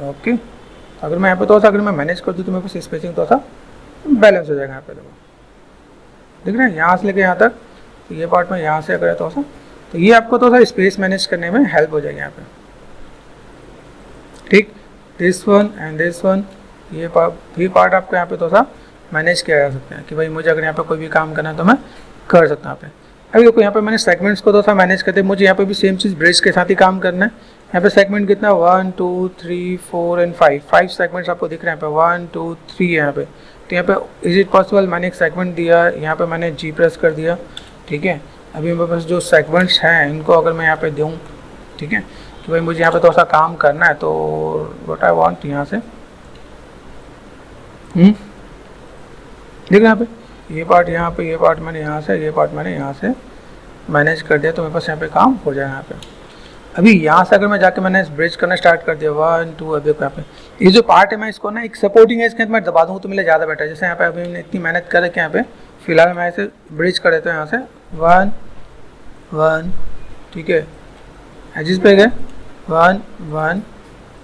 okay. अगर मैं यहाँ पे थोड़ा सा अगर मैं मैनेज कर दूँ तो मेरे पास स्पेसिंग थोड़ा सा बैलेंस हो जाएगा यहाँ पे। देखो देख रहे हैं यहाँ से लेके यहाँ तक, तो ये पार्ट में यहाँ से अगर है थोड़ा सा, तो ये आपको थोड़ा सा स्पेस मैनेज करने में हेल्प हो जाएगी यहाँ पे, ठीक। This one and this one, ये भी पार्ट आपको यहाँ पे थोड़ा सा मैनेज किया जा सकता है कि भाई मुझे अगर यहाँ पे कोई भी काम करना है तो मैं कर सकता हूँ यहाँ पे। अभी देखो यहाँ पे मैंने सेगमेंट्स को थोड़ा सा मैनेज करते, मुझे यहाँ पे भी सेम चीज़ ब्रिज के साथ ही काम करना है। यहाँ पे सेगमेंट कितना 1 2 3 4 एंड 5 सेगमेंट्स आपको दिख रहे हैं यहाँ पे 1 2 3 यहाँ पे। तो यहाँ पे इज इट पॉसिबल, मैंने एक सेगमेंट दिया, यहाँ पे मैंने जी प्रेस कर दिया, ठीक है। अभी मेरे पास जो सेगमेंट्स हैं इनको अगर मैं यहाँ पे दूँ, ठीक है, कि भाई मुझे यहाँ पे थोड़ा सा काम करना है, तो व्हाट आई वांट यहाँ से देखो यहाँ पे ये पार्ट यहाँ पे, ये पार्ट मैंने यहाँ से, ये पार्ट मैंने यहाँ से मैनेज कर दिया, तो मेरे पास यहाँ पे काम हो जाएगा यहाँ पे। अभी यहाँ से अगर मैं जाके मैंने ब्रिज करना स्टार्ट कर दिया 1 2, अब देखो यहाँ पे ये जो पार्ट है मैं इसको ना एक सपोर्टिंग एज के अंदर मैं दबा दूँ तो मेरे ज़्यादा बेटर है। जैसे यहाँ पे अभी मैंने इतनी मेहनत कर रखी है, यहाँ पे फिलहाल मैं ऐसे ब्रिज कर देता हूँ यहाँ से 1 1, ठीक है, एजिस पे गए 1 1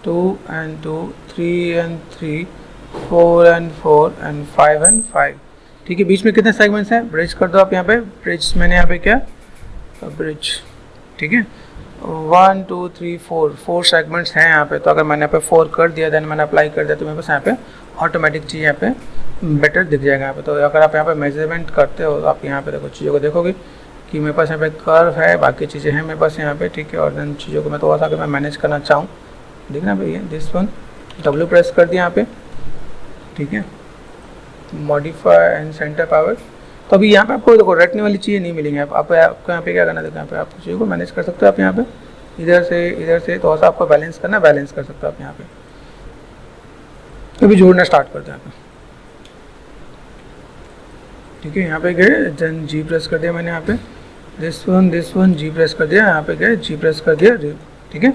2 and 2 3 and 3 4 and 4 and 5 and 5, ठीक है। बीच में कितने सेगमेंट्स हैं, ब्रिज कर दो आप यहाँ पे, ब्रिज मैंने यहाँ पे क्या ब्रिज, ठीक है, 1 2 3 4 सेगमेंट्स हैं यहाँ पे। तो अगर मैंने यहाँ पे 4 कर दिया, देन मैंने अप्लाई कर दिया, तो मेरे पास यहाँ पे ऑटोमेटिक चीज़ यहाँ पे बेटर दिख जाएगा यहाँ पे। तो अगर आप यहाँ पे मेजरमेंट करते हो तो आप यहाँ पे देखो चीज़ों को देखोगे कि मेरे पास यहाँ पे कर्व है, बाकी चीज़ें हैं मेरे पास यहाँ पे, ठीक है। और देन चीज़ों को मैं थोड़ा सा अगर मैं मैनेज करना चाहूँ, देखना भैया दिस वन W प्रेस कर दिया यहाँ पे, ठीक है, मॉडिफाई एंड सेंटर पावर। तो अभी यहाँ पे आपको देखो रटने वाली चीज़ें नहीं मिलेंगी, आपको यहाँ पे क्या करना, देखो यहाँ पे आप चीज़ों को मैनेज कर सकते हो। आप यहाँ पे इधर से थोड़ा सा आपको बैलेंस करना, बैलेंस कर सकते हो आप यहाँ पे। अभी जोड़ना स्टार्ट करते हैं यहाँ पे, ठीक है। यहाँ पे गए, देन जी प्रेस कर दिया मैंने यहाँ पे, दिस वन जी प्रेस कर दिया, यहाँ पे गए जी प्रेस कर दिया, ठीक है।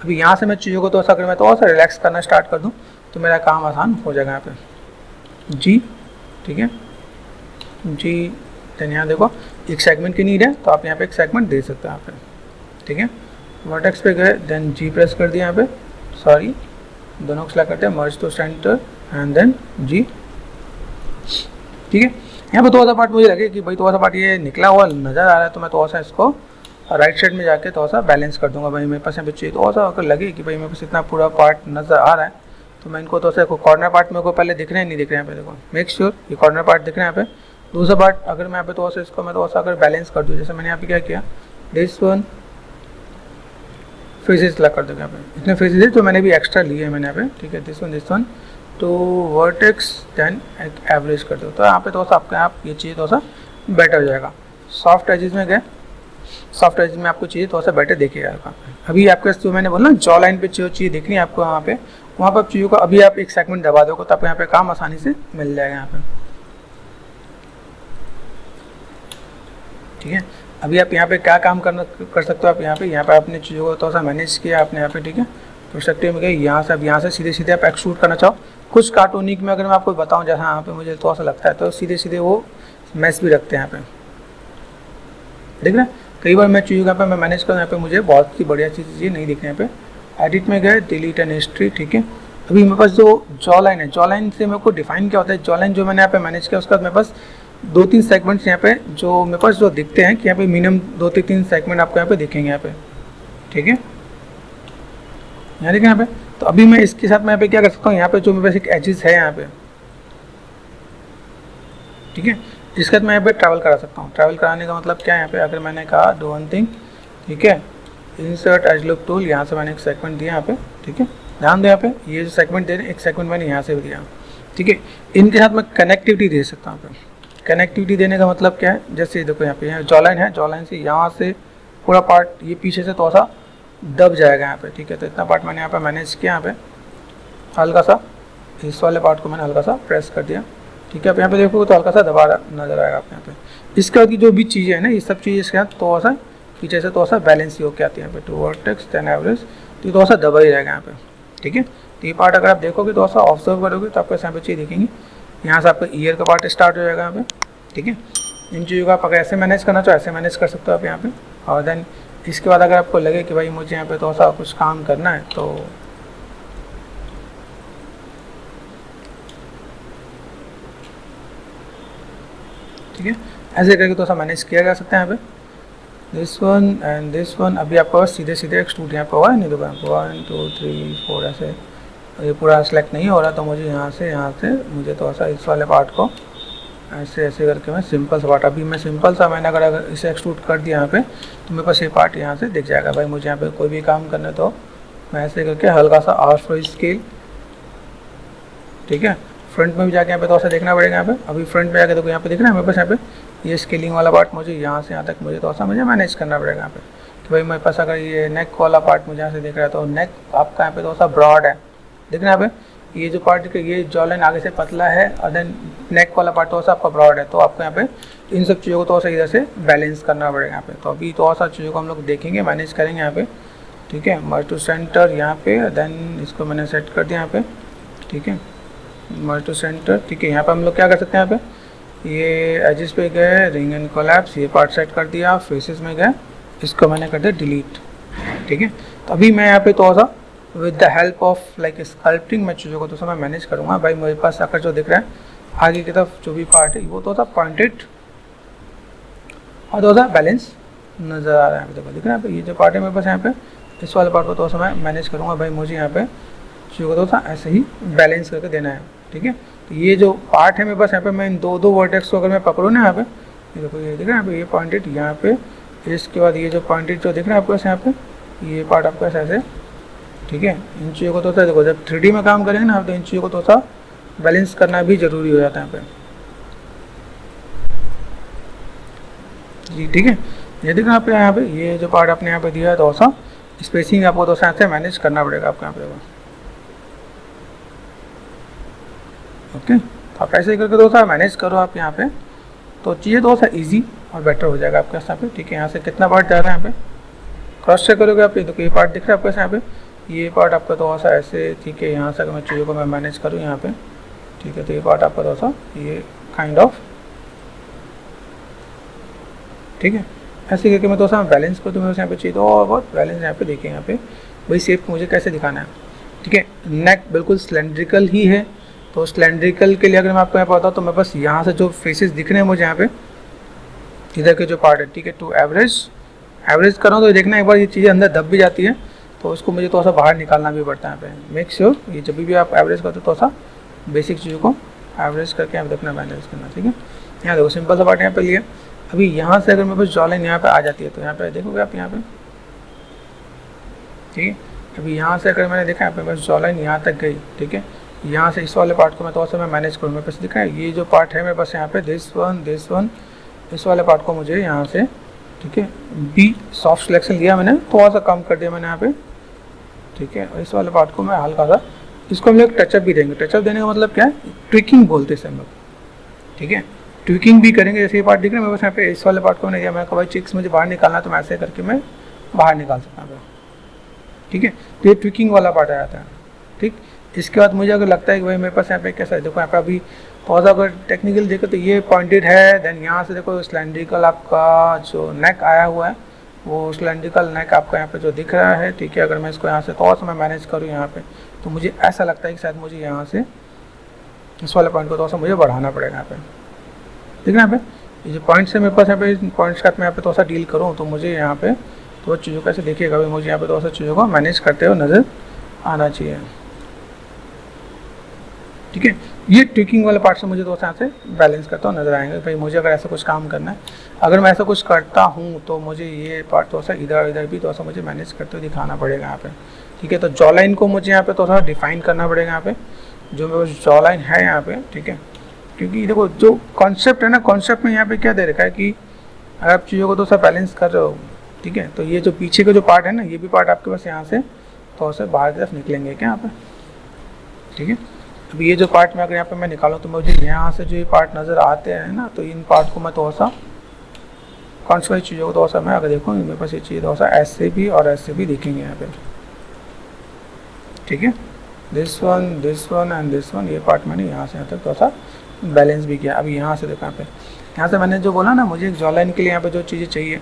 अभी यहाँ से मैं चीज़ों को थोड़ा सा अगर मैं थोड़ा सा रिलैक्स करना स्टार्ट कर दूँ तो मेरा काम आसान हो जाएगा यहाँ पे जी, ठीक है जी। देन यहाँ देखो एक सेगमेंट की नीड है तो आप यहाँ पे एक सेगमेंट दे सकते हो यहाँ पे, ठीक है। वर्टेक्स पे गए, देन जी प्रेस कर दिया यहाँ पे, सॉरी दोनों को सिलेक्ट करते हैं, मर्ज टू सेंटर एंड देन जी, ठीक है। यहाँ पे थोड़ा सा पार्ट मुझे लगे कि भाई थोड़ा सा पार्ट ये निकला हुआ नज़र आ रहा है, तो मैं थोड़ा सा इसको राइट साइड में जाके थोड़ा सा बैलेंस कर दूंगा। भाई मेरे पास यहाँ पे चाहिए थोड़ा सा अगर लगे कि भाई मेरे पास इतना पूरा पार्ट नज़र आ रहा है, तो मैं इनको थोड़ा सा कॉर्नर पार्ट मेरे को पहले दिख रहे हैं नहीं दिख रहे हैं, यहाँ पे देखो मेक श्योर ये कॉर्नर पार्ट दिख रहे हैं यहाँ पे। दूसरा पार्ट अगर मैं यहाँ पे थोड़ा सा इसको मैं थोड़ा सा अगर बैलेंस कर दूँ, जैसे मैंने यहाँ पे क्या किया, दिस वन फेसेस लग कर दूँगा यहाँ पे, इतने फेसेस है जो मैंने भी एक्स्ट्रा लिए हैं मैंने यहाँ पे, ठीक है। दिस वन तो वर्टेक्स देन एक एवरेज कर दो, तो यहाँ पे थोड़ा सा आपके आप ये चीज़ थोड़ा सा बेटर हो जाएगा। सॉफ्ट एजेस में गए, सॉफ्ट एजेस में आपको चीज़ें थोड़ा सा बेटर देखिएगा यहाँ पे। अभी आपके जो मैंने बोला जॉ लाइन पे जो चीज़ देखनी है आपको वहाँ पे आप चीज़ों को अभी आप एक सेगमेंट दबा दोगे तो आपको यहाँ पे काम आसानी से मिल जाएगा यहाँ पे, ठीक है। अभी आप यहाँ पे क्या काम कर सकते हो, आप यहाँ पे आपने चीज़ों को थोड़ा सा मैनेज किया आपने यहाँ पे, ठीक है। परस्पेक्टिव में गए, यहाँ से अब यहाँ से सीधे आप एक्सट्रूड करना चाहो, कुछ कार्टूनिक में अगर मैं आपको बताऊँ जैसा यहाँ पे मुझे थोड़ा सा लगता है, तो सीधे वो मैच भी रखते हैं यहाँ पे, देख रहे हैं। कई बार मैं चीज़ों यहाँ पे मैं मैनेज करूँ, यहाँ पे मुझे बहुत ही बढ़िया चीज़ नहीं दिख रही है। यहाँ पे एडिट में गए, डिलीट एंड हिस्ट्री, ठीक है। अभी मेरे पास जो जॉ लाइन है, जॉ लाइन से मेरे को डिफाइन क्या होता है, जॉ लाइन जो मैंने यहाँ पे मैनेज किया उसके बाद मेरे पास 2-3 सेगमेंट्स यहाँ पे जो मेरे पास जो दिखते हैं कि यहाँ पे मिनिमम 2-3 सेगमेंट आपको यहाँ पे दिखेंगे यहाँ पे, ठीक है। यहाँ देखें यहाँ पे, तो अभी मैं इसके साथ मैं यहाँ पे क्या कर सकता हूँ, यहाँ पे जो मेरे पास एक एजेस है यहाँ पे, ठीक है, इसके साथ मैं यहाँ पे ट्रैवल करा सकता हूँ। ट्रैवल कराने का मतलब क्या है, यहाँ पे अगर मैंने कहा डू वन थिंग, ठीक है, इंसर्ट एज लुक टूल, यहाँ से मैंने एक सेगमेंट दिया यहाँ पे, ठीक है। ध्यान दो यहाँ पे ये जो सेगमेंट दे रहे हैं, एक सेगमेंट मैंने यहाँ से भी दिया, ठीक है। इनके साथ मैं कनेक्टिविटी दे सकता हूँ यहाँ पे। कनेक्टिविटी देने का मतलब क्या है, जैसे देखो यहाँ पे यहाँ जॉ लाइन है, जॉ लाइन से यहाँ से पूरा पार्ट ये पीछे से थोड़ा सा दब जाएगा यहाँ पे, ठीक है। तो इतना पार्ट मैंने यहाँ पे मैनेज किया, यहाँ पे हल्का सा इस वाले पार्ट को मैंने हल्का सा प्रेस कर दिया, ठीक है। आप यहाँ पे देखोगे तो हल्का सा दबा नजर आएगा आप यहाँ पे। इसके बाद की जो भी चीज़ें हैं ना, ये सब चीज़ें इसके साथ थोड़ा सा पीछे से थोड़ा सा बैलेंस ही होकर आती है यहाँ पे, टू वर्टेक्स देन एवरेज, तो थोड़ा सा दबा ही रहेगा यहाँ पे, ठीक है। तो ये पार्ट अगर आप देखोगे थोड़ा सा ऑब्जर्व करोगे तो आपको यहाँ पे चीज़ दिखेंगी। यहाँ से आपका ईयर का पार्ट स्टार्ट हो जाएगा यहाँ पे, ठीक है। इन चीज़ों को आप अगर ऐसे मैनेज करना चाहो ऐसे मैनेज कर सकते हो आप यहाँ पे। और देन इसके बाद अगर आपको लगे कि भाई मुझे यहाँ पे थोड़ा सा कुछ काम करना है, तो ठीक है, ऐसे करके थोड़ा सा मैनेज किया जा सकता है यहाँ पे। This one and this one, अभी आपको सीधे एक्सट्रूड यहाँ पे हुआ है, नहीं तो 1 2 3 4 ऐसे ये पूरा सेलेक्ट नहीं हो रहा, तो मुझे यहाँ से मुझे थोड़ा सा इस वाले पार्ट को ऐसे ऐसे करके मैं सिंपल सा पार्ट, अभी मैं सिंपल सा मैंने अगर इसे एक्सट्रूड कर दिया यहाँ पे, तो मेरे पास ये पार्ट यहाँ से दिख जाएगा। भाई मुझे यहाँ पे कोई भी काम करना है तो मैं ऐसे करके हल्का सा आफ्टर स्केल, ठीक है। फ्रंट में भी जाके यहाँ पे थोड़ा सा देखना पड़ेगा। यहाँ पे अभी फ्रंट में जाके देखो, यहाँ पे दिख रहा है मेरे पास, यहाँ पे ये स्केलिंग वाला पार्ट मुझे यहाँ से यहाँ तक मुझे थोड़ा सा मुझे मैनेज करना पड़ेगा यहाँ पे। तो भाई मेरे पास अगर ये नेक वाला पार्ट मुझे यहाँ से दिख रहा है, तो नेक आपका यहाँ पे थोड़ा सा ब्रॉड है, दिख रहा है यहाँ पे। ये जो पार्ट ये जॉ लाइन आगे से पतला है और देन नेक वाला पार्ट थोड़ा सा आपका ब्रॉड है, तो आपको यहाँ पे इन सब चीज़ों को थोड़ा सा इधर से बैलेंस करना पड़ेगा यहाँ पे। तो अभी थोड़ा सा चीज़ों को हम लोग देखेंगे, मैनेज करेंगे यहाँ पे, ठीक है। मर्ज टू सेंटर यहाँ पे, देन इसको मैंने सेट कर दिया यहाँ पे, ठीक है। मर्ज टू सेंटर, ठीक है। यहाँ पे हम लोग क्या कर सकते हैं, यहाँ पे ये एजेस पे गए, रिंग एंड कोलैप्स, ये पार्ट सेट कर दिया। फेसेस में गए, इसको मैंने कर दिया डिलीट, ठीक है। तो अभी मैं यहाँ पे थोड़ा सा with the help of like sculpting मैं चीज़ों को तो मैं मैनेज करूँगा। भाई मेरे पास आकर जो दिख रहा है आगे की तरफ जो भी पार्ट है वो तो था पॉइंटेड और थोड़ा सा बैलेंस नज़र आ रहा है। देखो दिख रहा है ये जो पार्ट है मेरे पास, यहाँ पे इस वाले पार्ट को थोड़ा सा मैं मैनेज करूँगा। भाई मुझे यहाँ पे चीज़ों को थोड़ा सा ऐसे ही बैलेंस करके देना है, ठीक है। तो ये जो पार्ट है मेरे पास, यहाँ पे मैं इन दो वर्टेक्स को अगर मैं पकड़ूँ ना, यहाँ पे ये देखो ये दिख रहा है यहाँ पे ये पॉइंटेड, यहाँ पे इसके बाद ये जो पॉइंटेड जो दिख रहा है आपके पास यहाँ पे, ये पार्ट आपको ऐसे, ठीक है। इन चीज़ों को तो देखो जब 3D में काम करेंगे ना, तो इन चीज़ों को तो सा बैलेंस करना भी ज़रूरी हो जाता है यहाँ पे जी, ठीक है। ये देखो यहाँ पे ये जो पार्ट आपने यहाँ पे दिया है, तो सा स्पेसिंग आपको तो ऐसे मैनेज करना पड़ेगा आपको यहाँ पे, ओके। तो आप ऐसे ही करके दोस्तों मैनेज करो आप यहाँ पे, तो चीज़ें थोड़ा सा ईजी और बेटर हो जाएगा आपके यहाँ पे, ठीक है। यहाँ से कितना पार्ट जा रहा है यहाँ पे क्रॉस चेक करोगे आप, तो ये पार्ट दिख रहा है आपको यहाँ पे, ये पार्ट आपका थोड़ा सा ऐसे, ठीक है। यहाँ से अगर मैं चीज़ों को मैं मैनेज करूँ यहाँ पे, ठीक है, तो ये पार्ट आपका थोड़ा सा ये काइंड ऑफ, ठीक है। ऐसे करके मैं थोड़ा सा बैलेंस कर दूँ यहाँ पे चीज़, और बहुत बैलेंस यहाँ पे देखिए यहाँ पे भाई शेप मुझे कैसे दिखाना है, ठीक है। नेक बिल्कुल सिलेंड्रिकल ही है, तो सिलेंड्रिकल के लिए अगर मैं आपको यहाँ पर बताऊँ, तो मेरे पास यहाँ से जो फेसेस दिख रहे हैं मुझे यहाँ पे इधर के जो पार्ट है, ठीक है, टू एवरेज कर रहा हूँ, तो देखना एक बार ये चीज़ें अंदर दब भी जाती है, तो उसको मुझे थोड़ा सा बाहर निकालना भी पड़ता है यहाँ पे। मेक श्योर ये जब भी आप एवरेज करते हो, थोड़ा सा बेसिक चीज़ों को एवरेज करके आप देखना बैलेंस करना, ठीक है। यहाँ देखो सिंपल सा पार्ट यहाँ पे लिया। अभी यहाँ से अगर मेरे पास जॉ लाइन यहाँ पे आ जाती है, तो यहाँ पे देखोगे आप यहाँ पे, ठीक है। अभी यहाँ से अगर मैंने देखा यहाँ पे बस जॉ लाइन यहाँ तक गई, ठीक है। यहाँ से इस वाले पार्ट को मैं थोड़ा सा मैं मैनेज करूँ, मेरे पास दिखा है ये जो पार्ट है मेरे पास यहाँ पे दिस वन, इस वाले पार्ट को मुझे यहाँ से, ठीक है, बी सॉफ्ट सिलेक्शन लिया मैंने, थोड़ा सा कम कर दिया मैंने यहाँ पे, ठीक है। और इस वाले पार्ट को मैं हल्का सा, इसको हम लोग टचअप भी देंगे। टचअप देने का मतलब क्या है, ट्विकिंग बोलते हैं हम लोग, ठीक है। ट्विकिंग भी करेंगे, जैसे ये पार्ट दिख रहा है मेरे पास यहाँ पे, इस वाले पार्ट को मैंने दिया, मैंने कहा भाई चिक्स मुझे बाहर निकालना है, तो मैं ऐसे करके मैं बाहर निकाल सकता हूँ, ठीक है। तो ये ट्विकिंग वाला पार्ट आ जाता है, ठीक। इसके बाद मुझे अगर लगता है कि भाई मेरे पास यहाँ पे कैसा है, देखो यहाँ पे अभी थोड़ा सा अगर टेक्निकल देखो तो ये पॉइंटेड है, देन यहाँ से देखो सिलेंड्रिकल आपका जो नेक आया हुआ है, वो सिलेंड्रिकल नेक आपका यहाँ पे जो दिख रहा है, ठीक है। अगर मैं इसको यहाँ से थोड़ा सा मैं मैनेज करूँ यहाँ पे, तो मुझे ऐसा लगता है कि शायद मुझे यहाँ से इस वाले पॉइंट को थोड़ा सा मुझे बढ़ाना पड़ेगा यहाँ पे, ठीक है। यहाँ पे ये जो पॉइंट्स है मेरे पास यहाँ पे, पॉइंट्स का मैं यहाँ पे थोड़ा सा डील करूँ, तो मुझे यहाँ पे थोड़ा चीज़ों को ऐसे देखिएगा भाई, मुझे यहाँ पे थोड़ा सा चीज़ों को मैनेज करते हुए नज़र आना चाहिए, ठीक है। ये ट्विकिंग वाले पार्ट से मुझे थोड़ा सा यहाँ से बैलेंस करता हुआ नजर आएंगे भाई। मुझे अगर ऐसा कुछ काम करना है, अगर मैं ऐसा कुछ करता हूँ, तो मुझे ये पार्ट थोड़ा सा इधर भी थोड़ा सा मुझे मैनेज करते हुए दिखाना पड़ेगा यहाँ पे, ठीक है। तो जॉ लाइन को मुझे यहाँ पे थोड़ा सा डिफाइन करना पड़ेगा यहाँ पे, जो मेरे जॉ लाइन है यहाँ पे, ठीक है। क्योंकि देखो जो कॉन्सेप्ट है ना, कॉन्सेप्ट में यहाँ पे क्या दे रखा है कि अगर आप चीज़ों को थोड़ा सा बैलेंस कर रहे हो, ठीक है, तो ये जो पीछे का जो पार्ट है ना, ये भी पार्ट आपके पास यहाँ से थोड़ा सा बाहर की तरफ निकलेंगे क्या यहाँ पे, ठीक है। अभी ये जो पार्ट में अगर यहाँ पे मैं निकालूँ, तो मुझे यहाँ से जो ये पार्ट नज़र आते हैं ना, तो इन पार्ट को मैं थोड़ा सा कॉन्सेप्ट चीज़ों को थोड़ा सा मैं अगर देखूँ, मेरे पास ये चीज़ थोड़ा सा ऐसे भी और ऐसे भी दिखेंगे यहाँ पे, ठीक है। This one and this one, ये पार्ट मैंने यहाँ से यहाँ तक थोड़ा सा बैलेंस भी किया। अभी यहाँ से देखो यहाँ से मैंने जो बोला ना, मुझे एक जॉ लाइन के लिए यहाँ पे जो चीज़ें चाहिए,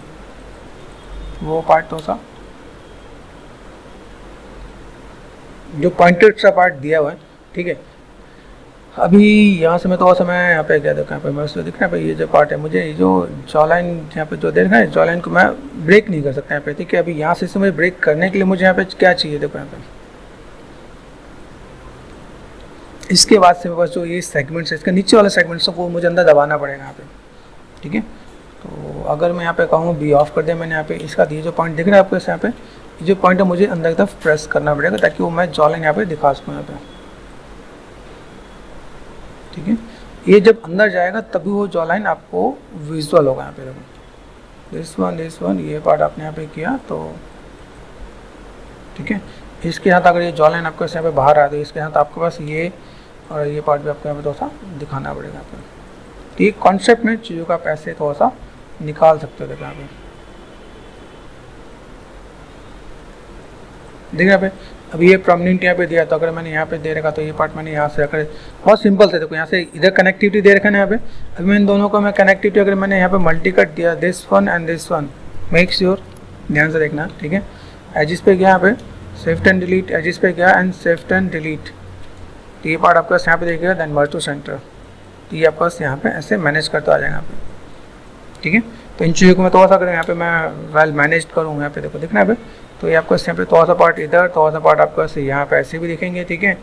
वो पार्ट थोड़ा सा जो पॉइंटेड सा पार्ट दिया हुआ है, ठीक है। अभी यहाँ से मैं थोड़ा सा मैं यहाँ पे क्या देखा, यहाँ पे मैं उसको दिख रहा है भाई, ये जो पार्ट है, मुझे ये जो जॉ लाइन यहाँ पे जो देख रहा है, जॉ लाइन को मैं ब्रेक नहीं कर सकता यहाँ पे, ठीक है। अभी यहाँ से मुझे ब्रेक करने के लिए मुझे यहाँ पे क्या चाहिए, देखो यहाँ पे इसके बाद से मेरे पास जो ये सेगमेंट्स है, इसके नीचे वाले सेगमेंट्स को मुझे अंदर दबाना पड़ेगा यहाँ पे, ठीक है। तो अगर मैं यहाँ पे कहूँ बी ऑफ कर दिया मैंने यहाँ पे, इसका ये जो पॉइंट दिख रहा है आपको यहाँ पे, ये जो पॉइंट है मुझे अंदर की तरफ प्रेस करना पड़ेगा ताकि वो मैं जॉ लाइन यहाँ पे दिखा सकूँ यहाँ पे, ठीक है। ये जब अंदर जाएगा तभी वो जॉ लाइन आपको विजुअल होगा यहाँ पे। देखो दिस वन ये पार्ट आपने यहाँ पे किया तो ठीक है। इसके साथ अगर ये जॉ लाइन आपको यहाँ पे बाहर आ गई, इसके साथ आपके पास ये और ये पार्ट भी आपको यहाँ पे थोड़ा सा दिखाना पड़ेगा यहाँ पे। तो ये कॉन्सेप्ट में चीज़ों का आप ऐसे थोड़ा सा निकाल सकते हो। देखो यहाँ पे देखिए यहाँ पे अभी ये प्रोमिनेंट यहाँ पे दिया, तो अगर मैंने यहाँ पे दे रखा तो ये पार्ट मैंने यहाँ से अगर बहुत सिंपल से देखो यहाँ से इधर कनेक्टिविटी दे रखा है यहाँ पे। अभी मैं इन दोनों को मैं कनेक्टिविटी अगर मैंने यहाँ पे मल्टी कट दिया, this one and this one, make sure ध्यान से देखना, ठीक है। एजिस पे गया यहाँ पे शिफ्ट एंड डिलीट, एजिस पे गया एंड शिफ्ट एंड डिलीट, तो ये पार्ट आपके पास यहाँ पे देखिएगा, देन मर्ज टू सेंटर, तो ये आपके पास यहाँ पे ऐसे मैनेज करता आ जाएगा यहाँ पे, ठीक है। तो इन चीज़ों को मैं थोड़ा सा अगर यहाँ पे मैं वेल मैनेज करूँ यहाँ पे देखो दिखना यहाँ पे, तो ये आपको यहाँ पे थोड़ा सा पार्ट इधर, थोड़ा सा पार्ट आपको यहाँ पे ऐसे भी दिखेंगे, ठीक है।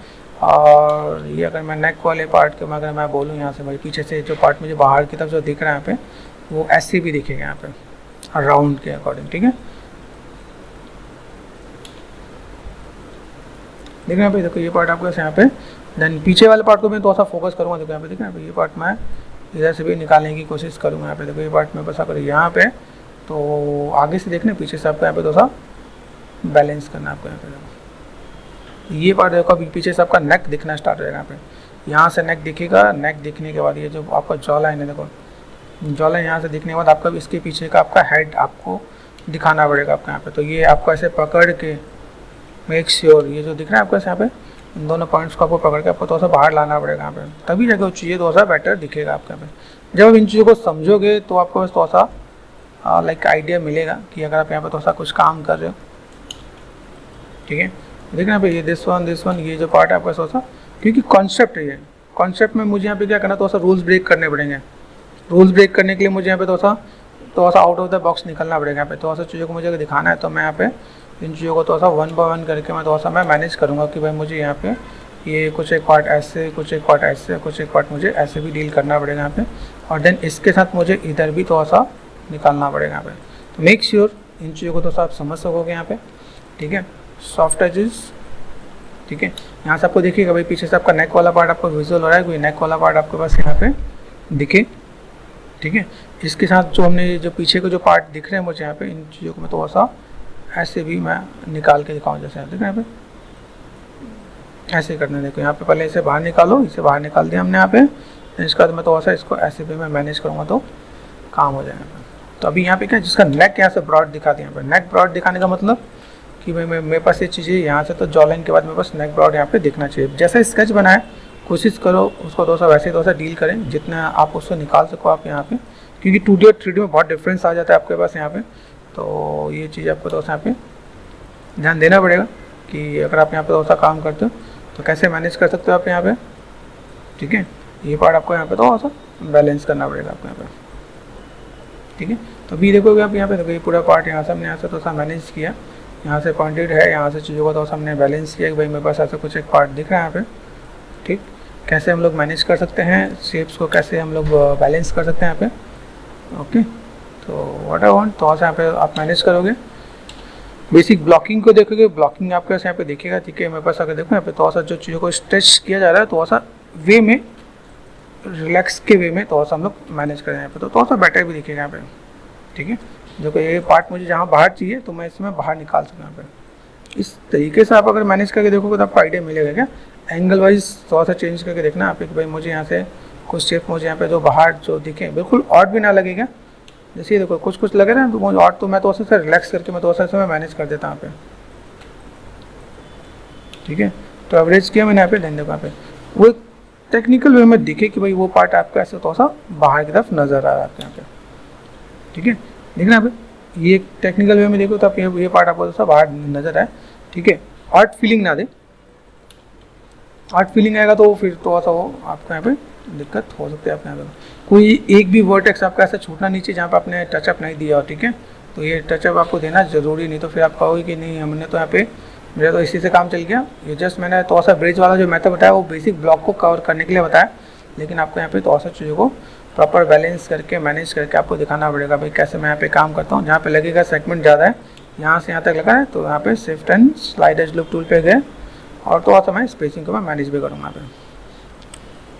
और ये अगर मैं नेक वाले पार्ट के अगर मैं बोलूँ यहाँ से मेरे पीछे से जो पार्ट मुझे बाहर की तरफ जो दिख रहा है यहाँ पे, वो ऐसे भी दिखेगा यहाँ पे राउंड के अकॉर्डिंग, ठीक है। देखना यहाँ पे देखो ये पार्ट आपको यहाँ पे, देन पीछे वाले पार्ट को मैं थोड़ा सा फोकस करूँगा। देखो यहाँ पे देखना ये पार्ट मैं इधर से भी निकालने की कोशिश करूँगा यहाँ पे। देखो ये पार्ट में बस अगर यहाँ पे तो आगे से देखना, पीछे से आपको यहाँ पे थोड़ा सा बैलेंस करना आपको यहाँ पे। देखो ये पार्ट देखो अभी पीछे से आपका नेक दिखना स्टार्ट हो जाएगा यहाँ पे, यहाँ से नेक दिखेगा, नेक दिखने के बाद ये जो आपका जॉ लाइन है, देखो जॉ लाइन यहाँ से दिखने के बाद आपका इसके पीछे का आपका हेड आपको दिखाना पड़ेगा आपको यहाँ पे। तो ये आपको ऐसे पकड़ के मेक श्योर ये जो दिख रहा है आपको यहाँ पे, इन दोनों पॉइंट्स को आपको पकड़ के आपको थोड़ा सा बाहर लाना पड़ेगा यहाँ पे, तभी जाके वो चीज़ें थोड़ा सा बेटर दिखेगा आपके यहाँ पे। जब आप इन चीज़ों को समझोगे तो आपको बस थोड़ा सा लाइक आइडिया मिलेगा कि अगर आप यहाँ पे थोड़ा सा कुछ काम कर रहे हो, ठीक है। देखना यहाँ पे ये दिस वन ये जो पार्ट है आपका थोड़ा सा, क्योंकि कॉन्सेप्ट है ये, कॉन्सेप्ट में मुझे यहाँ पे क्या करना थोड़ा सा रूल्स ब्रेक करने पड़ेंगे। रूल्स ब्रेक करने के लिए मुझे यहाँ पे थोड़ा सा आउट ऑफ द बॉक्स निकलना पड़ेगा यहाँ पे। थोड़ा सा चीज़ों को मुझे अगर दिखाना है तो मैं यहाँ पे इन चीज़ों को थोड़ा सा वन बाय वन करके मैं थोड़ा सा मैं मैनेज करूँगा कि भाई मुझे यहाँ पे ये कुछ एक पार्ट ऐसे, कुछ एक पार्ट ऐसे, कुछ एक पार्ट मुझे ऐसे भी डील करना पड़ेगा यहाँ पे, और देन इसके साथ मुझे इधर भी थोड़ा सा निकालना पड़ेगा यहाँ पे। तो मेक श्योर इन चीज़ों को थोड़ा सा आप समझ सकोगे यहाँ पे, ठीक है। सॉफ्ट एजेस, ठीक है। यहाँ से आपको देखिएगा भाई पीछे से आपका नेक वाला पार्ट आपको विजुअल हो रहा है, कोई नेक वाला पार्ट आपके पास यहाँ पे दिखे, ठीक है। इसके साथ जो हमने जो पीछे के जो पार्ट दिख रहे हैं मुझे यहाँ पे, इन चीज़ों को मैं थोड़ा सा ऐसे भी मैं निकाल के दिखाऊँ, जैसे देख रहे हैं यहाँ पे ऐसे करना। देखो यहाँ पे पहले इसे बाहर निकालो, इसे बाहर निकाल दिया हमने यहाँ पे, इसके बाद मैं थोड़ा सा इसको ऐसे भी मैं मैनेज करूँगा तो काम हो जाएगा। तो अभी यहाँ पे क्या जिसका नेक यहाँ से ब्रॉड दिखा दिया, यहाँ पे नेक ब्रॉड दिखाने का मतलब कि भाई मेरे पास ये चीज़ें यहाँ से तो जॉ लाइन के बाद मेरे पास नेक ब्रॉड यहाँ पे दिखना चाहिए। जैसा स्केच बनाए कोशिश करो उसको थोड़ा सा वैसे थोड़ा सा डील करें जितना आप उसको निकाल सको आप यहाँ पे, क्योंकि 2D और 3D में बहुत डिफरेंस आ जाता है आपके पास यहाँ पे। तो ये चीज़ आपको थोड़ा सा यहाँ पे ध्यान देना पड़ेगा कि अगर आप यहाँ पे थोड़ा सा काम करते हो तो कैसे मैनेज कर सकते हो आप यहाँ पे, ठीक है। ये पार्ट आपको यहाँ पे थोड़ा सा बैलेंस करना पड़ेगा आपको यहाँ पे, ठीक है। तो अभी देखोगे आप यहाँ पे देखो ये पूरा पार्ट यहाँ से हमने यहाँ से थोड़ा सा मैनेज किया, यहाँ से पॉइंटेड है, यहाँ से चीज़ों को थोड़ा सा हमने बैलेंस किया कि भाई मेरे पास ऐसा कुछ एक पार्ट दिख रहा है यहाँ पे, ठीक। कैसे हम लोग मैनेज कर सकते हैं शेप्स को, कैसे हम लोग बैलेंस कर सकते हैं यहाँ पे, ओके। तो व्हाट आई वांट थोड़ा सा यहाँ पे आप मैनेज करोगे। बेसिक ब्लॉकिंग को देखोगे, ब्लॉकिंग आपके पास यहाँ पे दिखेगा, ठीक है। मेरे पास अगर देखो यहाँ पे थोड़ा सा जो चीज़ों को स्ट्रेच किया जा रहा है थोड़ा सा वे में, रिलैक्स के वे में थोड़ा सा हम लोग मैनेज करें यहाँ पे, तो थोड़ा सा बेटर भी दिखेगा यहाँ पे, ठीक है। देखो ये पार्ट मुझे जहाँ बाहर चाहिए तो मैं इसमें बाहर निकाल सकूँ यहाँ पे। इस तरीके से आप अगर मैनेज करके देखोगे तो आपको आइडिया मिलेगा क्या। एंगल वाइज थोड़ा सा चेंज करके देखना आप कि भाई मुझे यहाँ से कुछ शेप मुझे यहाँ पे जो बाहर जो दिखे बिल्कुल ऑड भी ना लगेगा। जैसे ये देखो कुछ लगे ना तो मुझे ऑड, तो मैं थोड़ा सा रिलैक्स करके मैं थोड़ा सा मैनेज कर देता हूँ यहाँ पे, ठीक है। तो एवरेज किया मैंने यहाँ पे, देखो यहाँ पे वो टेक्निकल वे में दिखे कि भाई वो पार्ट आपका ऐसे थोड़ा सा बाहर की तरफ नजर आ रहा है यहाँ पे, ठीक है। देखना यहाँ पे ये टेक्निकल वे में देखो तो आप ये पार्ट आपको थोड़ा सा बाहर नजर आए, ठीक है। आर्ट फीलिंग ना दे, आर्ट फीलिंग आएगा तो फिर थोड़ा सा वो आपको यहाँ पे दिक्कत हो सकती है। आपके यहाँ पे कोई एक भी वर्टेक्स आपका ऐसा छूटना नीचे जहाँ पे आपने टचअप नहीं दिया हो, ठीक है। तो ये टचअप आपको देना जरूरी, नहीं तो फिर आप कहोगे कि नहीं हमने तो यहाँ पे मेरा तो इसी से काम चल गया। ये जस्ट मैंने थोड़ा सा ब्रिज वाला जो मेथड बताया वो बेसिक ब्लॉक को कवर करने के लिए बताया, लेकिन आपको यहाँ पे थोड़ा सा चीज़ों को प्रॉपर बैलेंस करके मैनेज करके आपको दिखाना पड़ेगा भाई कैसे मैं यहाँ पे काम करता हूँ। जहाँ पे लगेगा सेगमेंट ज़्यादा है, यहाँ से यहाँ तक लगा है, तो यहाँ पे shift and slide edge loop tool पे गए और थोड़ा सा मैं स्पेसिंग को मैं मैनेज भी करूँगा यहाँ पे,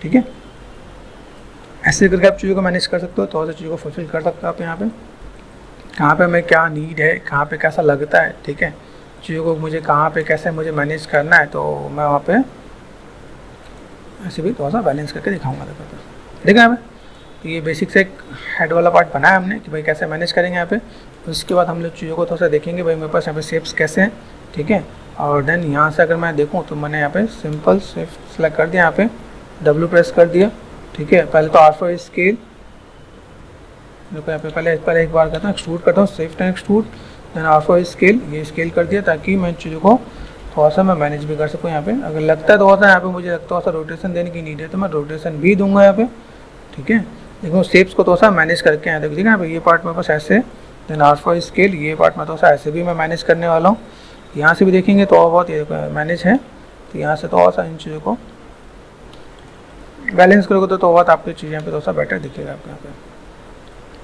ठीक है। ऐसे करके आप चीज़ों को मैनेज कर सकते हो, थोड़ा सा चीज़ों को फुलफिल कर सकते हो आप यहाँ पे, कहाँ पे मैं क्या नीड है, कहाँ पे कैसा लगता है, ठीक है, चीज़ों को मुझे कहाँ पे कैसे मुझे मैनेज करना है, तो मैं वहाँ पे ऐसे भी थोड़ा सा बैलेंस करके दिखाऊंगा। देखो यहाँ पे तो ये बेसिक से एक हेड वाला पार्ट बनाया हमने कि भाई कैसे मैनेज करेंगे यहाँ पे। उसके बाद हम लोग चीज़ों को थोड़ा सा देखेंगे भाई मेरे पास यहाँ पे शेप्स कैसे हैं, ठीक है। और देन यहाँ से अगर मैं देखूँ तो मैंने यहाँ पे सिंपल शेप सेलेक्ट कर दिया, यहाँ पे W प्रेस कर दिया, ठीक है। पहले तो R4 स्केल, देखो यहाँ पे पहले एक बार करता हूँ एक्सट्रूड करता हूँ, shift and extrude, then R4 scale, ये स्केल कर दिया ताकि मैं चीज़ों को थोड़ा सा मैं मैनेज भी कर सकूँ। यहाँ पे अगर लगता है थोड़ा सा यहाँ पे मुझे थोड़ा सा रोटेशन देने की नीड है तो मैं रोटेशन भी दूंगा यहाँ पे, ठीक है। देखो शेप्स को थोड़ा सा मैनेज करके यहाँ देखिए यहाँ पे ये पार्ट मेरे पास ऐसे, देन R4 स्केल, ये पार्ट में थोड़ा सा ऐसे भी मैं मैनेज करने वाला हूँ। यहाँ से भी देखेंगे तो बहुत ये मैनेज है, तो यहाँ से थोड़ा सा इन चीज़ों को बैलेंस करोगे तो बहुत आपकी चीज़ यहाँ पे थोड़ा सा बेटर दिखेगा आपको यहाँ पे,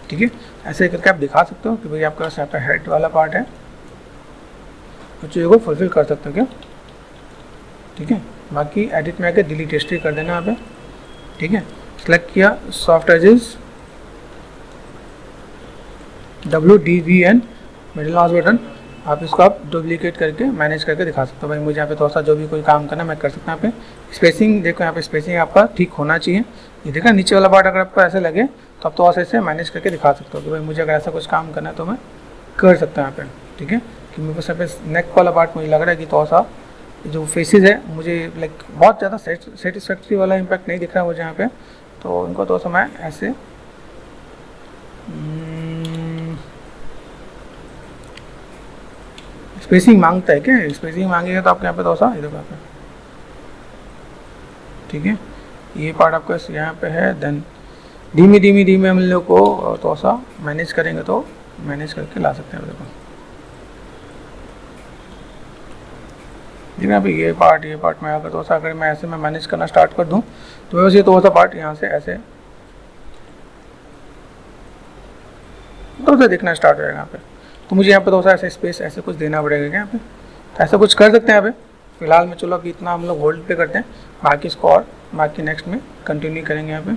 ठीक है। ऐसे करके आप दिखा सकते हो कि भाई आपका यहाँ पे हेड वाला पार्ट है, तो चीज़ों को फुलफिल कर सकते हो क्या, ठीक है। बाकी एडिट में आके डिलीट हिस्ट्री कर देना यहाँ पे, ठीक है। सेलेक्ट किया soft edges, WDVN middle mouse button, आप इसको आप डुप्लीकेट करके मैनेज करके दिखा सकते हो। भाई मुझे यहाँ पे थोड़ा सा जो भी कोई काम करना मैं कर सकता हूँ। यहाँ पे स्पेसिंग देखो, यहाँ पे स्पेसिंग आपका ठीक होना चाहिए। ये देखा नीचे वाला पार्ट अगर आपको ऐसे लगे तो आप थोड़ा सा इसे मैनेज करके दिखा सकते हो कि भाई मुझे अगर ऐसा कुछ काम करना है तो मैं कर सकता हूँ यहाँ पे, ठीक है। कि मेरे पास यहाँ पे नेक वाला पार्ट मुझे लग रहा है कि थोड़ा सा जो फेसेस है मुझे लाइक बहुत ज़्यादा सेटिस्फैक्ट्री वाला इम्पैक्ट नहीं दिख रहा है मुझे यहाँ पे, तो इनको थोड़ा सा मैं ऐसे स्पेसिंग मांगता है क्या, स्पेसिंग मांगेगा तो आपके यहाँ पे थोड़ा सा इधर पे, ठीक है। ये पार्ट आपका यहाँ पे है, देन धीमे हम लोग को थोड़ा सा मैनेज करेंगे तो मैनेज करके ला सकते हैं। देखो यहाँ पे ये पार्ट में अगर थोड़ा सा अगर मैं ऐसे मैं मैनेज करना स्टार्ट कर दूँ तो वैसे थोड़ा सा पार्ट यहाँ से ऐसे थोड़ा सा दिखना स्टार्ट हो जाएगा यहाँ पे। तो मुझे यहाँ पे थोड़ा सा ऐसे स्पेस ऐसे कुछ देना पड़ेगा क्या यहाँ पे, तो ऐसा कुछ कर सकते हैं यहाँ पे। फिलहाल में चलो अभी इतना हम लोग होल्ड पे करते हैं, बाकी इसको और बाकी नेक्स्ट में कंटिन्यू करेंगे यहाँ पे।